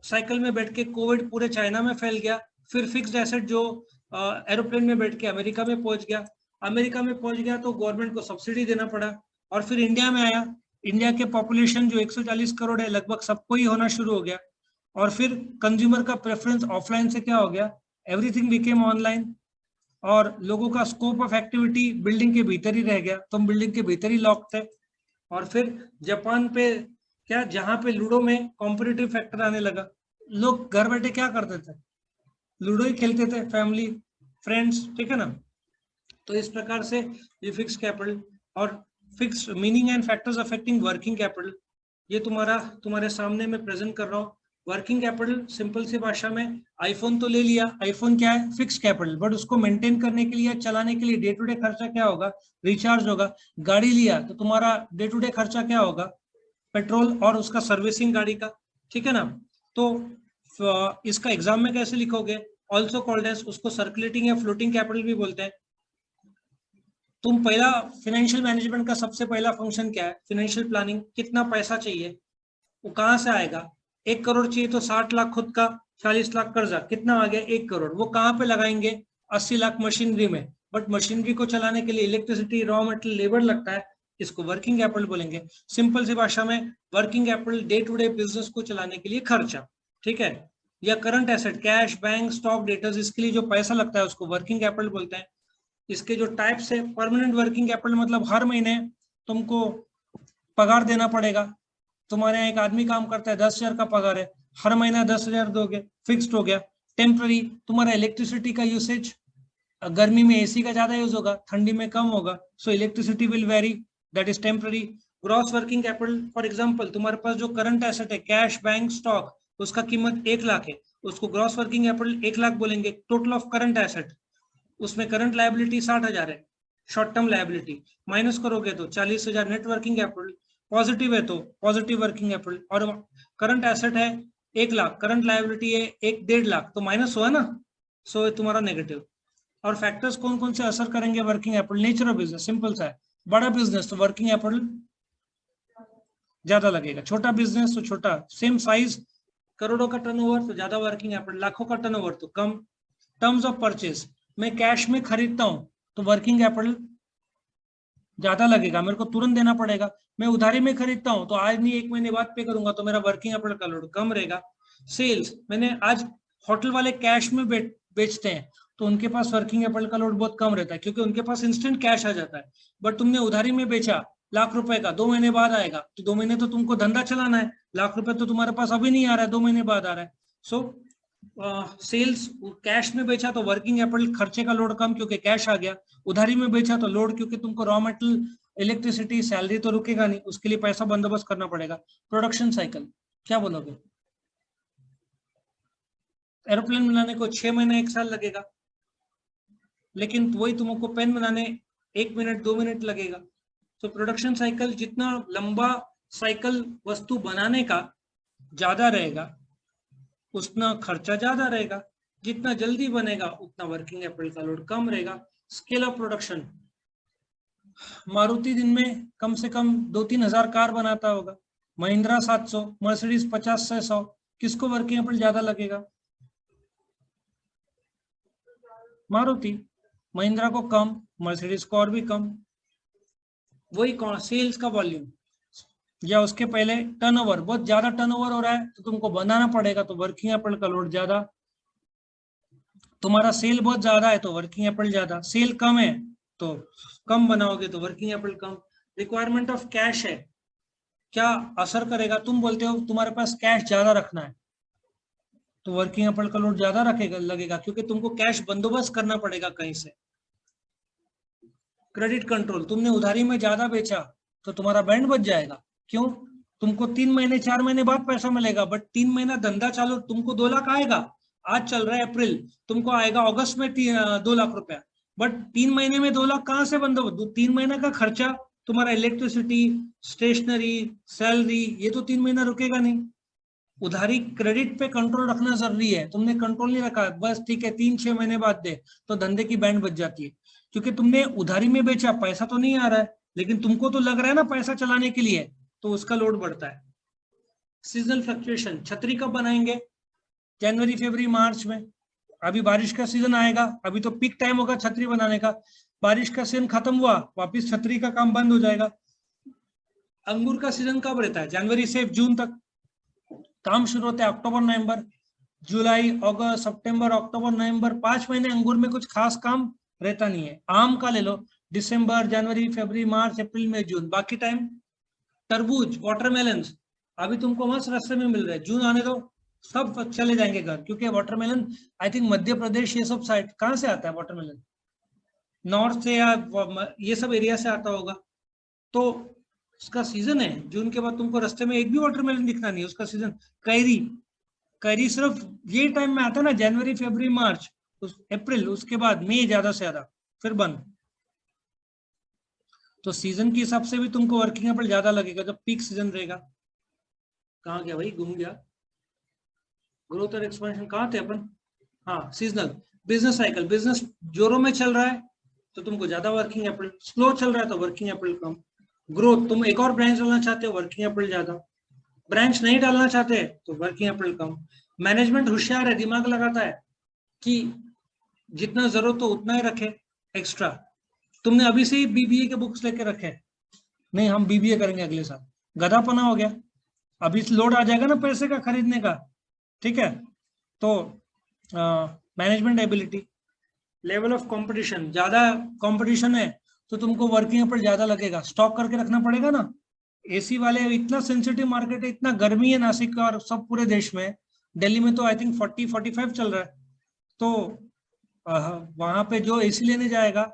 साइकिल में बैठ के कोविड पूरे चाइना में फैल गया, फिर फिक्स्ड एसेट जो एरोप्लेन में बैठ के अमेरिका में पहुंच गया, अमेरिका में पहुंच गया तो गवर्नमेंट को सब्सिडी देना पड़ा, और फिर इंडिया में आया। इंडिया के पॉपुलेशन जो 140 करोड़ है, लगभग सबको ही होना शुरू हो गया, और फिर कंज्यूमर का प्रेफरेंस ऑफलाइन से क्या हो गया, एवरीथिंग बिकेम ऑनलाइन, और लोगों का स्कोप ऑफ एक्टिविटी बिल्डिंग के भीतर ही रह गया, तुम बिल्डिंग के भीतर ही लॉक थे। और फिर जापान पे क्या, जहां पे लूडो में कॉम्पिटिटिव फैक्टर आने लगा, लोग घर बैठे क्या करते थे, लूडो ही खेलते थे, फैमिली फ्रेंड्स, ठीक है ना। तो इस प्रकार से ये फिक्स कैपिटल और fix meaning and factors affecting working capital, ये तुम्हारे सामने मैं प्रेजेंट कर रहा हूँ। वर्किंग कैपिटल सिंपल सी भाषा में, आईफोन तो ले लिया, आईफोन क्या है, फिक्स कैपिटल, बट उसको मेंटेन करने के लिए, चलाने के लिए डे टू डे खर्चा क्या होगा, रिचार्ज होगा। गाड़ी लिया तो तुम्हारा डे टू डे खर्चा क्या होगा, पेट्रोल और उसका सर्विसिंग गाड़ी का, ठीक है ना। तो इसका एग्जाम में कैसे लिखोगे, ऑल्सो कॉल्ड एज, उसको सर्कुलेटिंग या फ्लोटिंग कैपिटल भी बोलते हैं। तुम पहला फाइनेंशियल मैनेजमेंट का सबसे पहला फंक्शन क्या है, फाइनेंशियल प्लानिंग, कितना पैसा चाहिए, वो कहाँ से आएगा। 1 करोड़ चाहिए तो 60 लाख खुद का, 40 लाख कर्जा, कितना आ गया 1 करोड़, वो कहाँ पे लगाएंगे, 80 लाख मशीनरी में, बट मशीनरी को चलाने के लिए इलेक्ट्रिसिटी, रॉ मटेरियल, लेबर लगता है, इसको वर्किंग कैपिटल बोलेंगे। सिंपल सी भाषा में working capital day to day business को चलाने के लिए खर्चा, ठीक है। या current asset, cash, bank, stock, debtors, इसके लिए जो पैसा लगता है उसको वर्किंग कैपिटल बोलते हैं। इसके जो टाइप्स है, परमानेंट वर्किंग कैपिटल मतलब हर महीने तुमको पगार देना पड़ेगा। तुम्हारे यहाँ एक आदमी काम करता है, 10,000 का पगार है, हर महीना 10,000 दोगे, फिक्स्ड हो गया। टेम्पररी, तुम्हारा इलेक्ट्रिसिटी का यूसेज, गर्मी में एसी का ज्यादा यूज होगा, ठंडी में कम होगा, so electricity will vary, that is temporary. Gross working capital, for example तुम्हारे पास जो करंट एसेट है, कैश, बैंक, स्टॉक, उसका कीमत 1 लाख है, उसको ग्रॉस वर्किंग कैपिटल 1 लाख बोलेंगे। टोटल ऑफ करंट एसेट, उसमें करंट लायबिलिटी 60,000 है, शॉर्ट टर्म लायबिलिटी माइनस करोगे तो 40,000 नेट वर्किंग कैपिटल, पॉजिटिव है तो पॉजिटिव वर्किंग कैपिटल, और करंट एसेट है 1 लाख, करंट लायबिलिटी है 1.5 लाख, तो माइनस हुआ ना, सो तुम्हारा नेगेटिव। और फैक्टर्स कौन कौन से असर करेंगे working capital, nature of business, simple सा है, बड़ा बिजनेस तो वर्किंग कैपिटल ज्यादा लगेगा, छोटा बिजनेस तो छोटा, सेम साइज, करोड़ों का टर्नओवर तो ज्यादा वर्किंग कैपिटल, लाखों का टर्नओवर तो कम। टर्म्स ऑफ परचेज, मैं कैश में खरीदता हूं तो वर्किंग कैपिटल ज्यादा लगेगा, मेरे को तुरंत देना पड़ेगा। मैं उधारी में खरीदता हूं तो आज नहीं 1 महीने बाद पे करूंगा, तो मेरा वर्किंग कैपिटल का लोड कम रहेगा। सेल्स, मैंने आज होटल वाले कैश में बेचते हैं तो उनके पास वर्किंग कैपिटल का लोड बहुत कम रहता है, क्योंकि उनके पास इंस्टेंट कैश आ जाता है। बट तुमने उधारी में बेचा ₹1,00,000 का, 2 महीने बाद आएगा, तो 2 महीने तो तुमको धंधा चलाना है, ₹1,00,000 तो तुम्हारे पास अभी नहीं आ रहा है, 2 महीने बाद आ रहा है। सो सेल्स कैश में बेचा तो वर्किंग कैपिटल खर्चे का लोड कम, क्योंकि कैश आ गया। उधारी में बेचा तो लोड, क्योंकि तुमको रॉ मटेरियल, इलेक्ट्रिसिटी, सैलरी तो रुकेगा नहीं, उसके लिए पैसा बंदोबस्त करना पड़ेगा। प्रोडक्शन साइकिल क्या बोलोगे? एरोप्लेन बनाने को 6 महीने 1 साल लगेगा, लेकिन वही तुमको पेन बनाने 1 मिनट 2 मिनट लगेगा। तो प्रोडक्शन साइकिल जितना लंबा साइकिल वस्तु बनाने का ज्यादा रहेगा, उतना खर्चा ज्यादा रहेगा। जितना जल्दी बनेगा उतना वर्किंग कैपिटल का लोड कम रहेगा। स्केल ऑफ प्रोडक्शन, मारुति दिन में कम से कम 2-3 हजार कार बनाता होगा, महिंद्रा 700, मर्सिडीज 50 से 100, किसको वर्किंग कैपिटल ज्यादा लगेगा? मारुति। महिंद्रा को कम, मर्सिडीज को और भी कम। वही कौन, सेल्स का वॉल्यूम या उसके पहले टर्नओवर, बहुत ज्यादा टर्नओवर हो रहा है तो तुमको बनाना पड़ेगा, तो वर्किंग कैपिटल का लोड ज्यादा। तुम्हारा सेल बहुत ज्यादा है तो वर्किंग कैपिटल ज्यादा, सेल कम है तो कम बनाओगे तो working capital come. Requirement of cash है, क्या असर करेगा? तुम बोलते हो तुम्हारे पास कैश ज्यादा रखना है, तो वर्किंग कैपिटल का लोड ज्यादा रखेगा लगेगा, क्योंकि तुमको कैश बंदोबस्त करना पड़ेगा कहीं से। क्रेडिट कंट्रोल, तुमने उधारी में ज्यादा बेचा तो तुम्हारा बैंड बच जाएगा। क्यों? तुमको 3 महीने 4 महीने बाद पैसा मिलेगा, बट 3 महीना धंधा चालू, तुमको 2 लाख आएगा। आज चल रहा है अप्रैल, तुमको आएगा अगस्त में 2 लाख रुपया, बट 3 महीने में 2 लाख कहाँ से बंदोबस्त? 3 महीने का खर्चा, तुम्हारा इलेक्ट्रिसिटी, स्टेशनरी, सैलरी, ये तो 3 महीना रुकेगा नहीं। उधारी क्रेडिट पे कंट्रोल रखना जरूरी है, तुमने कंट्रोल नहीं रखा, बस ठीक है 3-6 महीने बाद दे, तो धंधे की बैंड बच जाती है। क्योंकि तुमने उधारी में बेचा, पैसा तो नहीं आ रहा है, लेकिन तुमको तो लग रहा है ना पैसा चलाने के लिए, तो उसका लोड बढ़ता है। सीजनल फ्लक्चुएशन, छतरी कब बनाएंगे? जनवरी फरवरी मार्च में। अभी बारिश का सीजन आएगा, अभी तो पीक टाइम होगा छतरी बनाने का, बारिश का सीजन खत्म हुआ वापिस छतरी का काम बंद हो जाएगा। अंगूर का सीजन कब रहता है? जनवरी से जून तक, काम शुरू होता है अक्टूबर नवंबर, जुलाई अगस्त सितंबर अक्टूबर नवंबर, 5 महीने अंगूर में कुछ खास काम रहता नहीं है। आम का ले लो, दिसंबर जनवरी फरवरी मार्च अप्रैल मई जून, बाकी टाइम। तरबूज, वाटरमेलन, अभी तुमको मस्त रास्ते में मिल रहा है, जून आने दो सब चले जाएंगे घर, क्योंकि watermelon I think Madhya Pradesh ये सब साइड, कहाँ से आता है वाटरमेलन? नॉर्थ से या ये सब एरिया से आता होगा, तो उसका सीजन है। जून के बाद तुमको रास्ते में एक भी वाटरमेलन दिखना नहीं, उसका सीजन। कैरी, कैरी सिर्फ ये टाइम में आता है ना, जनवरी फरवरी मार्च अप्रैल, उसके बाद मई ज्यादा से ज्यादा, फिर बंद। तो सीजन के हिसाब से भी तुमको वर्किंग कैपिटल ज्यादा लगेगा जब पीक सीजन रहेगा। कहाँ गया भाई, घूम गया। ग्रोथ और एक्सपेंशन कहाँ थे अपन? हाँ, सीजनल। बिजनेस साइकिल, बिजनेस जोरों में चल रहा है तो तुमको ज्यादा वर्किंग कैपिटल, स्लो चल रहा है तो वर्किंग कैपिटल कम। ग्रोथ, तुम एक और ब्रांच डालना चाहते हो, वर्किंग कैपिटल ज्यादा। ब्रांच नहीं डालना चाहते तो वर्किंग कैपिटल कम। मैनेजमेंट होशियार है, दिमाग लगाता है कि जितना जरूरत हो उतना ही रखे एक्स्ट्रा। तुमने अभी से ही बीबीए के बुक्स लेके रखे, नहीं हम बीबीए करेंगे अगले साल, गधापना हो गया। अभी लोड आ जाएगा ना पैसे का खरीदने का, ठीक है? तो management ability, level of competition, ज्यादा कंपटीशन है तो तुमको वर्किंग कैपिटल ज्यादा लगेगा, स्टॉक करके रखना पड़ेगा ना। एसी वाले, इतना सेंसिटिव मार्केट है, इतना गर्मी है नासिक और सब पूरे देश में, दिल्ली में तो आई थिंक 40-45 चल रहा है, तो वहां पे जो एसी लेने जाएगा,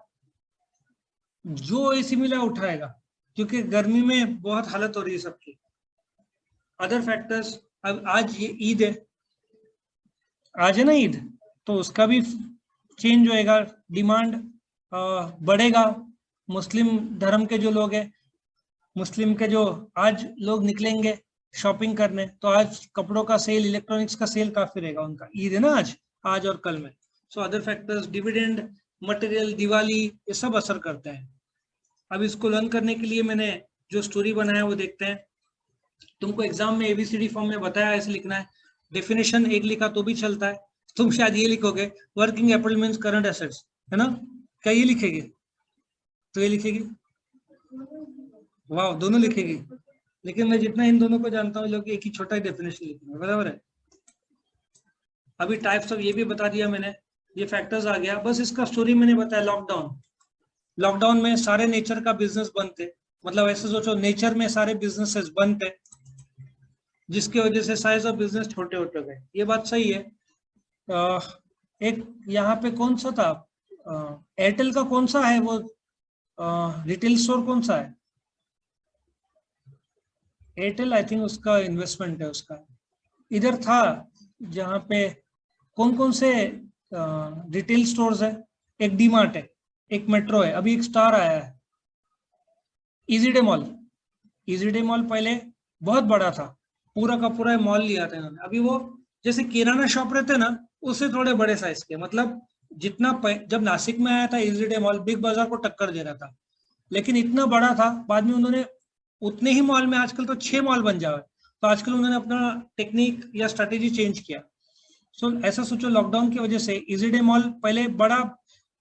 जो एसी मिला उठाएगा, क्योंकि गर्मी में बहुत हालत हो रही है सबकी। अदर फैक्टर्स, अब आज ये ईद है, आज है ना ईद, तो उसका भी चेंज होएगा, डिमांड बढ़ेगा। मुस्लिम धर्म के जो लोग हैं, मुस्लिम के जो आज लोग निकलेंगे शॉपिंग करने, तो आज कपड़ों का सेल, इलेक्ट्रॉनिक्स का सेल काफी रहेगा उनका, ईद है ना आज और कल में। So other factors, dividend, material, Diwali, ये सब असर करते हैं। अब इसको लर्न करने के लिए मैंने जो स्टोरी बनाया वो देखते हैं। तुमको एग्जाम में एबीसीडी फॉर्म में बताया ऐसे लिखना है, डेफिनेशन एक लिखा तो भी चलता है, तुम शायद ये लिखोगे working capital means current assets, है ना? क्या ये लिखेगी? तो ये लिखेगी, वाह, दोनों लिखेगी, लेकिन मैं जितना इन दोनों को जानता हूँ लोग एक ही छोटा ही डेफिनेशन लिखेंगे, बराबर है। अभी टाइप्स ऑफ ये भी बता दिया मैंने, ये फैक्टर्स आ गया। बस इसका स्टोरी मैंने बताया। लॉकडाउन में सारे नेचर का बिजनेस बंद थे, मतलब ऐसे सोचो नेचर में सारे बिजनेसेस बंद थे, जिसकी वजह से साइज ऑफ बिजनेस छोटे होते गए। ये बात सही है। एक यहाँ पे कौन सा था, एयरटेल का कौन सा है वो रिटेल स्टोर, कौन सा है? एयरटेल, आई थिंक उसका इन्वेस्टमेंट है उसका। इधर था जहाँ पे कौन कौन से रिटेल स्टोर्स है, एक डी मार्ट है, एक मेट्रो है, अभी एक स्टार आया है, इजीडे मॉल। इजीडे मॉल पहले बहुत बड़ा था, पूरा का पूरा मॉल लिया था इन्होंने। अभी वो जैसे किराना शॉप रहते ना, उससे थोड़े बड़े साइज के, मतलब जितना जब नासिक में आया था इजीडे मॉल बिग बाजार को टक्कर दे रहा था, लेकिन इतना बड़ा था। बाद में उन्होंने उतने ही मॉल में आजकल तो 6 मॉल बन जाए, तो आजकल उन्होंने अपना टेक्निक या स्ट्रेटेजी चेंज किया। सो ऐसा सोचो, लॉकडाउन की वजह से इजीडे मॉल पहले बड़ा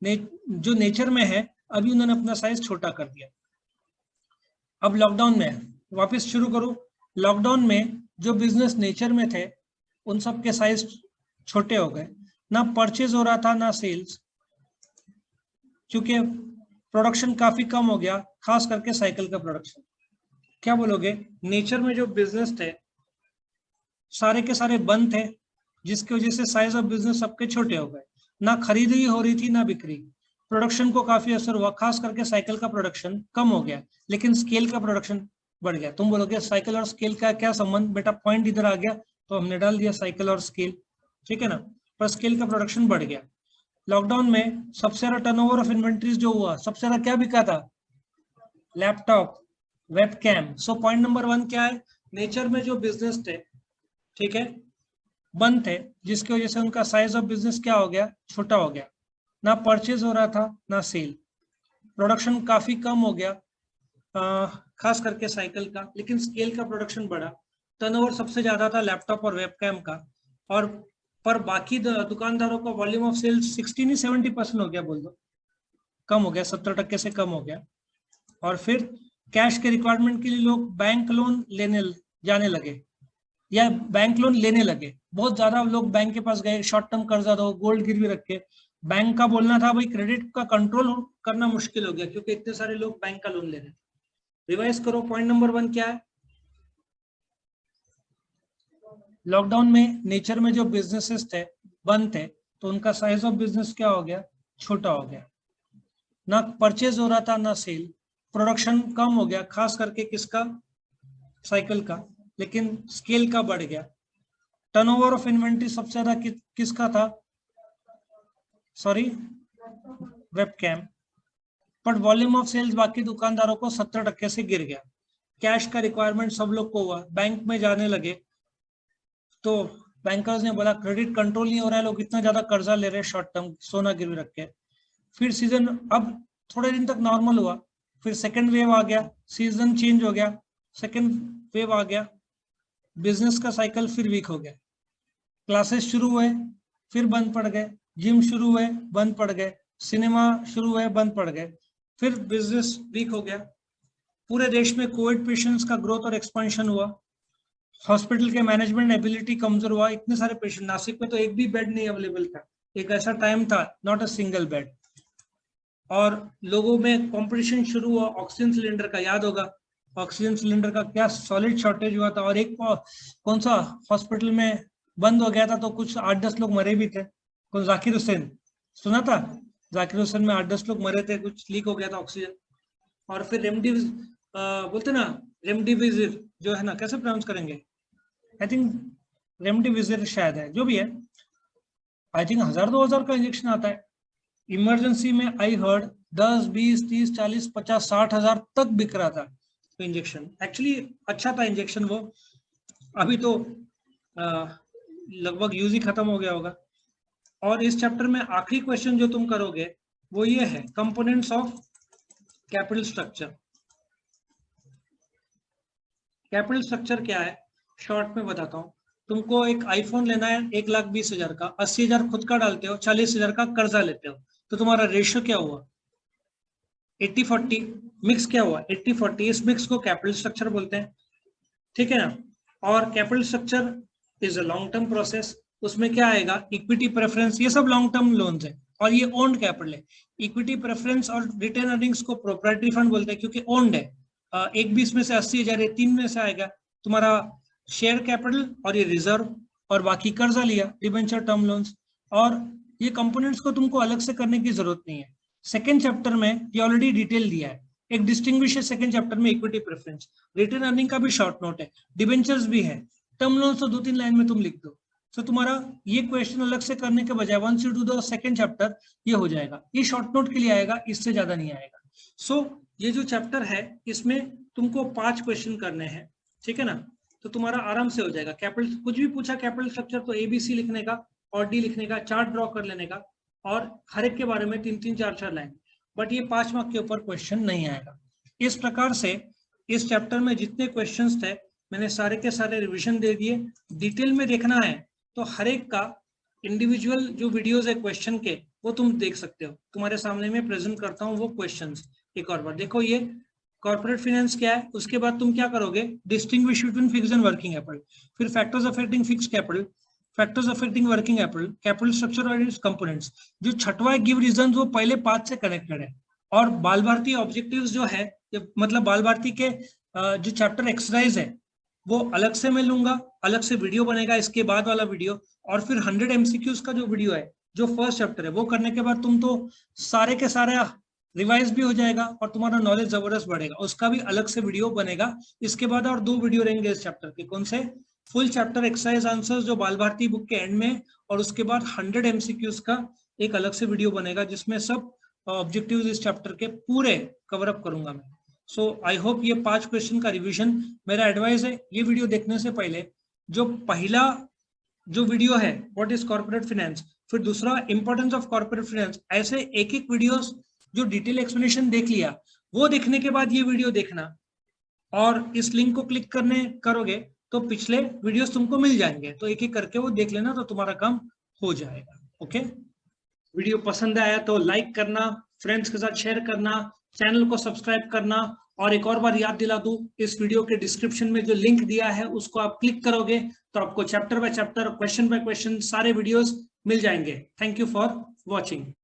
जो नेचर में है, अभी उन्होंने अपना साइज छोटा कर दिया। अब लॉकडाउन में वापस शुरू करूं। लॉकडाउन में जो बिजनेस नेचर में थे उन सब के साइज छोटे हो गए, ना परचेज हो रहा था ना सेल्स, क्योंकि प्रोडक्शन काफी कम हो गया, खास करके साइकिल का प्रोडक्शन। क्या बोलोगे? नेचर में जो बिजनेस थे सारे के सारे बंद थे, जिसकी वजह से साइज ऑफ बिजनेस सबके छोटे हो गए, ना खरीदी हो रही थी ना बिक्री। प्रोडक्शन को काफी असर हुआ, खास करके साइकिल का प्रोडक्शन कम हो गया, लेकिन स्केल का प्रोडक्शन बढ़ गया। तुम बोलोगे साइकिल और स्केल का क्या संबंध? बेटा पॉइंट इधर आ गया तो हमने डाल दिया साइकिल और स्केल, ठीक है ना। पर स्केल का प्रोडक्शन बढ़ गया। लॉकडाउन में सबसे ज्यादा टर्नओवर ऑफ इन्वेंट्रीज जो हुआ, सबसे ज्यादा क्या बिका था? Laptop, webcam. So point number 1 क्या है? नेचर में जो बिजनेस थे, ठीक है, बंद थे, जिसकी वजह से उनका साइज ऑफ बिजनेस क्या हो गया? छोटा हो गया। ना परचेज हो रहा था ना सेल, प्रोडक्शन काफी कम हो गया, खास करके साइकिल का, लेकिन स्केल का प्रोडक्शन बढ़ा। टर्नओवर सबसे ज्यादा था लैपटॉप और वेबकैम का, और पर बाकी दुकानदारों का वॉल्यूम ऑफ सेल्स 60 नहीं 70% हो गया, बोल दो, कम हो गया, 70% से कम हो गया। और फिर कैश के रिक्वायरमेंट के लिए लोग बैंक लोन जाने लगे, या बैंक लोन लेने लगे। बहुत ज्यादा लोग बैंक के पास गए, शॉर्ट टर्म कर्जा दो, गोल्ड गिरवी रख के। बैंक का बोलना था भाई क्रेडिट का कंट्रोल करना मुश्किल हो गया, क्योंकि इतने सारे लोग बैंक का लोन ले रहे थे। रिवाइज करो, पॉइंट नंबर 1 क्या है? लॉकडाउन में नेचर में जो बिजनेसेस थे बंद थे, तो उनका साइज ऑफ बिजनेस क्या हो गया? छोटा हो गया। ना परचेज हो रहा था ना सेल, प्रोडक्शन कम हो गया, खास करके किसका? साइकिल का, लेकिन स्केल का बढ़ गया। टर्नओवर ऑफ इन्वेंट्री सबसे ज्यादा किसका था? Sorry, webcam. But volume of sales बाकी दुकानदारों को 70% से गिर गया। कैश का रिक्वायरमेंट सब लोग को हुआ, बैंक में जाने लगे, तो बैंकर्स ने बोला क्रेडिट कंट्रोल नहीं हो रहा है, लोग इतना ज्यादा कर्जा ले रहे हैं शॉर्ट टर्म, सोना गिरवी रख के। फिर सीजन अब थोड़े दिन तक नॉर्मल हुआ, फिर सेकेंड वेव आ गया, सीजन चेंज हो गया, सेकेंड वेव आ गया, बिजनेस का साइकिल फिर वीक हो गया। क्लासेस शुरू हुए फिर बंद पड़ गए, जिम शुरू हुए बंद पड़ गए, सिनेमा शुरू हुए बंद पड़ गए, फिर बिजनेस वीक हो गया। पूरे देश में कोविड पेशेंट्स का ग्रोथ और एक्सपेंशन हुआ, हॉस्पिटल के मैनेजमेंट एबिलिटी कमजोर हुआ। इतने सारे पेशेंट, नासिक में तो एक भी बेड नहीं अवेलेबल था, एक ऐसा टाइम था, नॉट अ सिंगल बेड। और लोगों में कंपटीशन शुरू हुआ ऑक्सीजन सिलेंडर का, याद होगा ऑक्सीजन सिलेंडर का क्या सॉलिड शॉर्टेज हुआ था। और एक कौन सा हॉस्पिटल में बंद हो गया था, तो कुछ 8-10 लोग मरे भी थे। कौन? जाकिर हुसैन, सुना था? जाकिर हुसैन में 8-10 लोग मरे थे, कुछ लीक हो गया था ऑक्सीजन। और फिर बोलते ना रेमडेसिविर जो है ना, कैसे प्रोनाउंस करेंगे? आई थिंक रेमडेसिविर शायद है, जो भी है, आई थिंक 1000-2000 का इंजेक्शन आता है। इमरजेंसी में आई हर्ड 10, 20, 30, 40, 50, 60 हजार तक बिक रहा था तो इंजेक्शन। एक्चुअली अच्छा था इंजेक्शन वो, अभी तो लगभग यूज ही खत्म हो गया होगा। और इस चैप्टर में आखिरी क्वेश्चन जो तुम करोगे वो ये है, components of capital structure. Capital structure क्या है, शॉर्ट में बताता हूँ। तुमको एक आईफोन लेना है 1,20,000 का, 80,000 खुद का डालते हो, 40,000 का कर्जा लेते हो, तो तुम्हारा रेशियो क्या हुआ? 80-40। मिक्स क्या हुआ? 80-40। इस मिक्स को कैपिटल स्ट्रक्चर बोलते हैं, ठीक है ना। और capital structure is a long term process, उसमें क्या आएगा, इक्विटी प्रेफरेंस, ये सब लॉन्ग टर्म लोन्स है और ये ओन्ड कैपिटल है। इक्विटी प्रेफरेंस और रिटेन अर्निंग्स को प्रोप्राइटरी फंड बोलते हैं क्योंकि ओन्ड है। एक 20 में से 80,000 है, 3 में से आएगा तुम्हारा शेयर कैपिटल और ये रिजर्व, और बाकी कर्जा लिया, डिबेंचर, टर्म लोन्स, और ये कंपोनेंट्स को तुमको अलग से करने की जरूरत नहीं है। सेकेंड चैप्टर में ये ऑलरेडी डिटेल दिया है, एक डिस्टिंग्विश है सेकेंड चैप्टर में, इक्विटी प्रेफरेंस, रिटेन अर्निंग का भी शॉर्ट नोट है, डिबेंचर्स भी है, टर्म लोन्स तो 2-3 लाइन में तुम लिख दो। तो तुम्हारा ये क्वेश्चन अलग से करने के बजाय once you do the second chapter ये हो जाएगा, ये शॉर्ट नोट के लिए आएगा, इससे ज्यादा नहीं आएगा। सो ये जो चैप्टर है इसमें तुमको 5 क्वेश्चन करने हैं, ठीक है ना, तो तुम्हारा आराम से हो जाएगा। कैपिटल कुछ भी पूछा कैपिटल स्ट्रक्चर तो ABC लिखने का और D लिखने का, चार्ट ड्रॉ कर लेने का, और हर एक के बारे में 3-3, 4-4 लाइन, बट ये 5 मार्क के ऊपर क्वेश्चन नहीं आएगा। इस प्रकार से इस चैप्टर में जितने क्वेश्चंस थे मैंने सारे के सारे रिवीजन दे दिए। डिटेल में देखना है तो हर एक का इंडिविजुअल जो वीडियोस है क्वेश्चन के वो तुम देख सकते हो, तुम्हारे सामने में प्रेजेंट करता हूँ वो क्वेश्चंस। एक और बार देखो, ये कॉर्पोरेट फाइनेंस क्या है, उसके बाद तुम क्या करोगे, distinguish between fixed and working capital, फिर factors affecting fixed capital, factors affecting working capital, capital structure और इट्स कंपोनेंट्स। जो छठवां गिव रीजन वो पहले 5 से कनेक्टेड है, और बाल भारती ऑब्जेक्टिव्स जो है, मतलब बाल भारती के जो चैप्टर एक्सरसाइज है वो अलग से मैं लूंगा, अलग से वीडियो बनेगा इसके बाद वाला वीडियो, और फिर 100 MCQs का जो वीडियो है जो फर्स्ट चैप्टर है वो करने के बाद तुम तो सारे के सारे रिवाइज भी हो जाएगा और तुम्हारा नॉलेज जबरदस्त बढ़ेगा, उसका भी अलग से वीडियो बनेगा। इसके बाद और 2 वीडियो रहेंगे इस चैप्टर के, कौन से, फुल चैप्टर एक्सरसाइज आंसर्स जो बाल भारती बुक के एंड में, और उसके बाद 100 MCQs का एक अलग से वीडियो बनेगा जिसमें सब ऑब्जेक्टिव्स इस चैप्टर के पूरे कवर अप करूंगा मैं। सो आई होप ये 5 क्वेश्चन का रिवीजन, मेरा एडवाइस है ये वीडियो देखने से पहले जो पहला जो वीडियो है व्हाट इज कॉर्पोरेट फाइनेंस, फिर दूसरा इंपॉर्टेंस ऑफ कॉर्पोरेट फाइनेंस, ऐसे एक एक वीडियोस जो डिटेल एक्सप्लेनेशन देख लिया वो देखने के बाद ये वीडियो देखना, और इस लिंक को क्लिक करोगे तो पिछले वीडियोस तुमको मिल जाएंगे, तो एक एक करके वो देख लेना तो तुम्हारा काम हो जाएगा। ओके, वीडियो पसंद आया तो लाइक करना, फ्रेंड्स के साथ शेयर करना, चैनल को सब्सक्राइब करना, और एक और बार याद दिला दूं, इस वीडियो के डिस्क्रिप्शन में जो लिंक दिया है उसको आप क्लिक करोगे तो आपको chapter by chapter, question by question सारे वीडियोस मिल जाएंगे। Thank you for watching.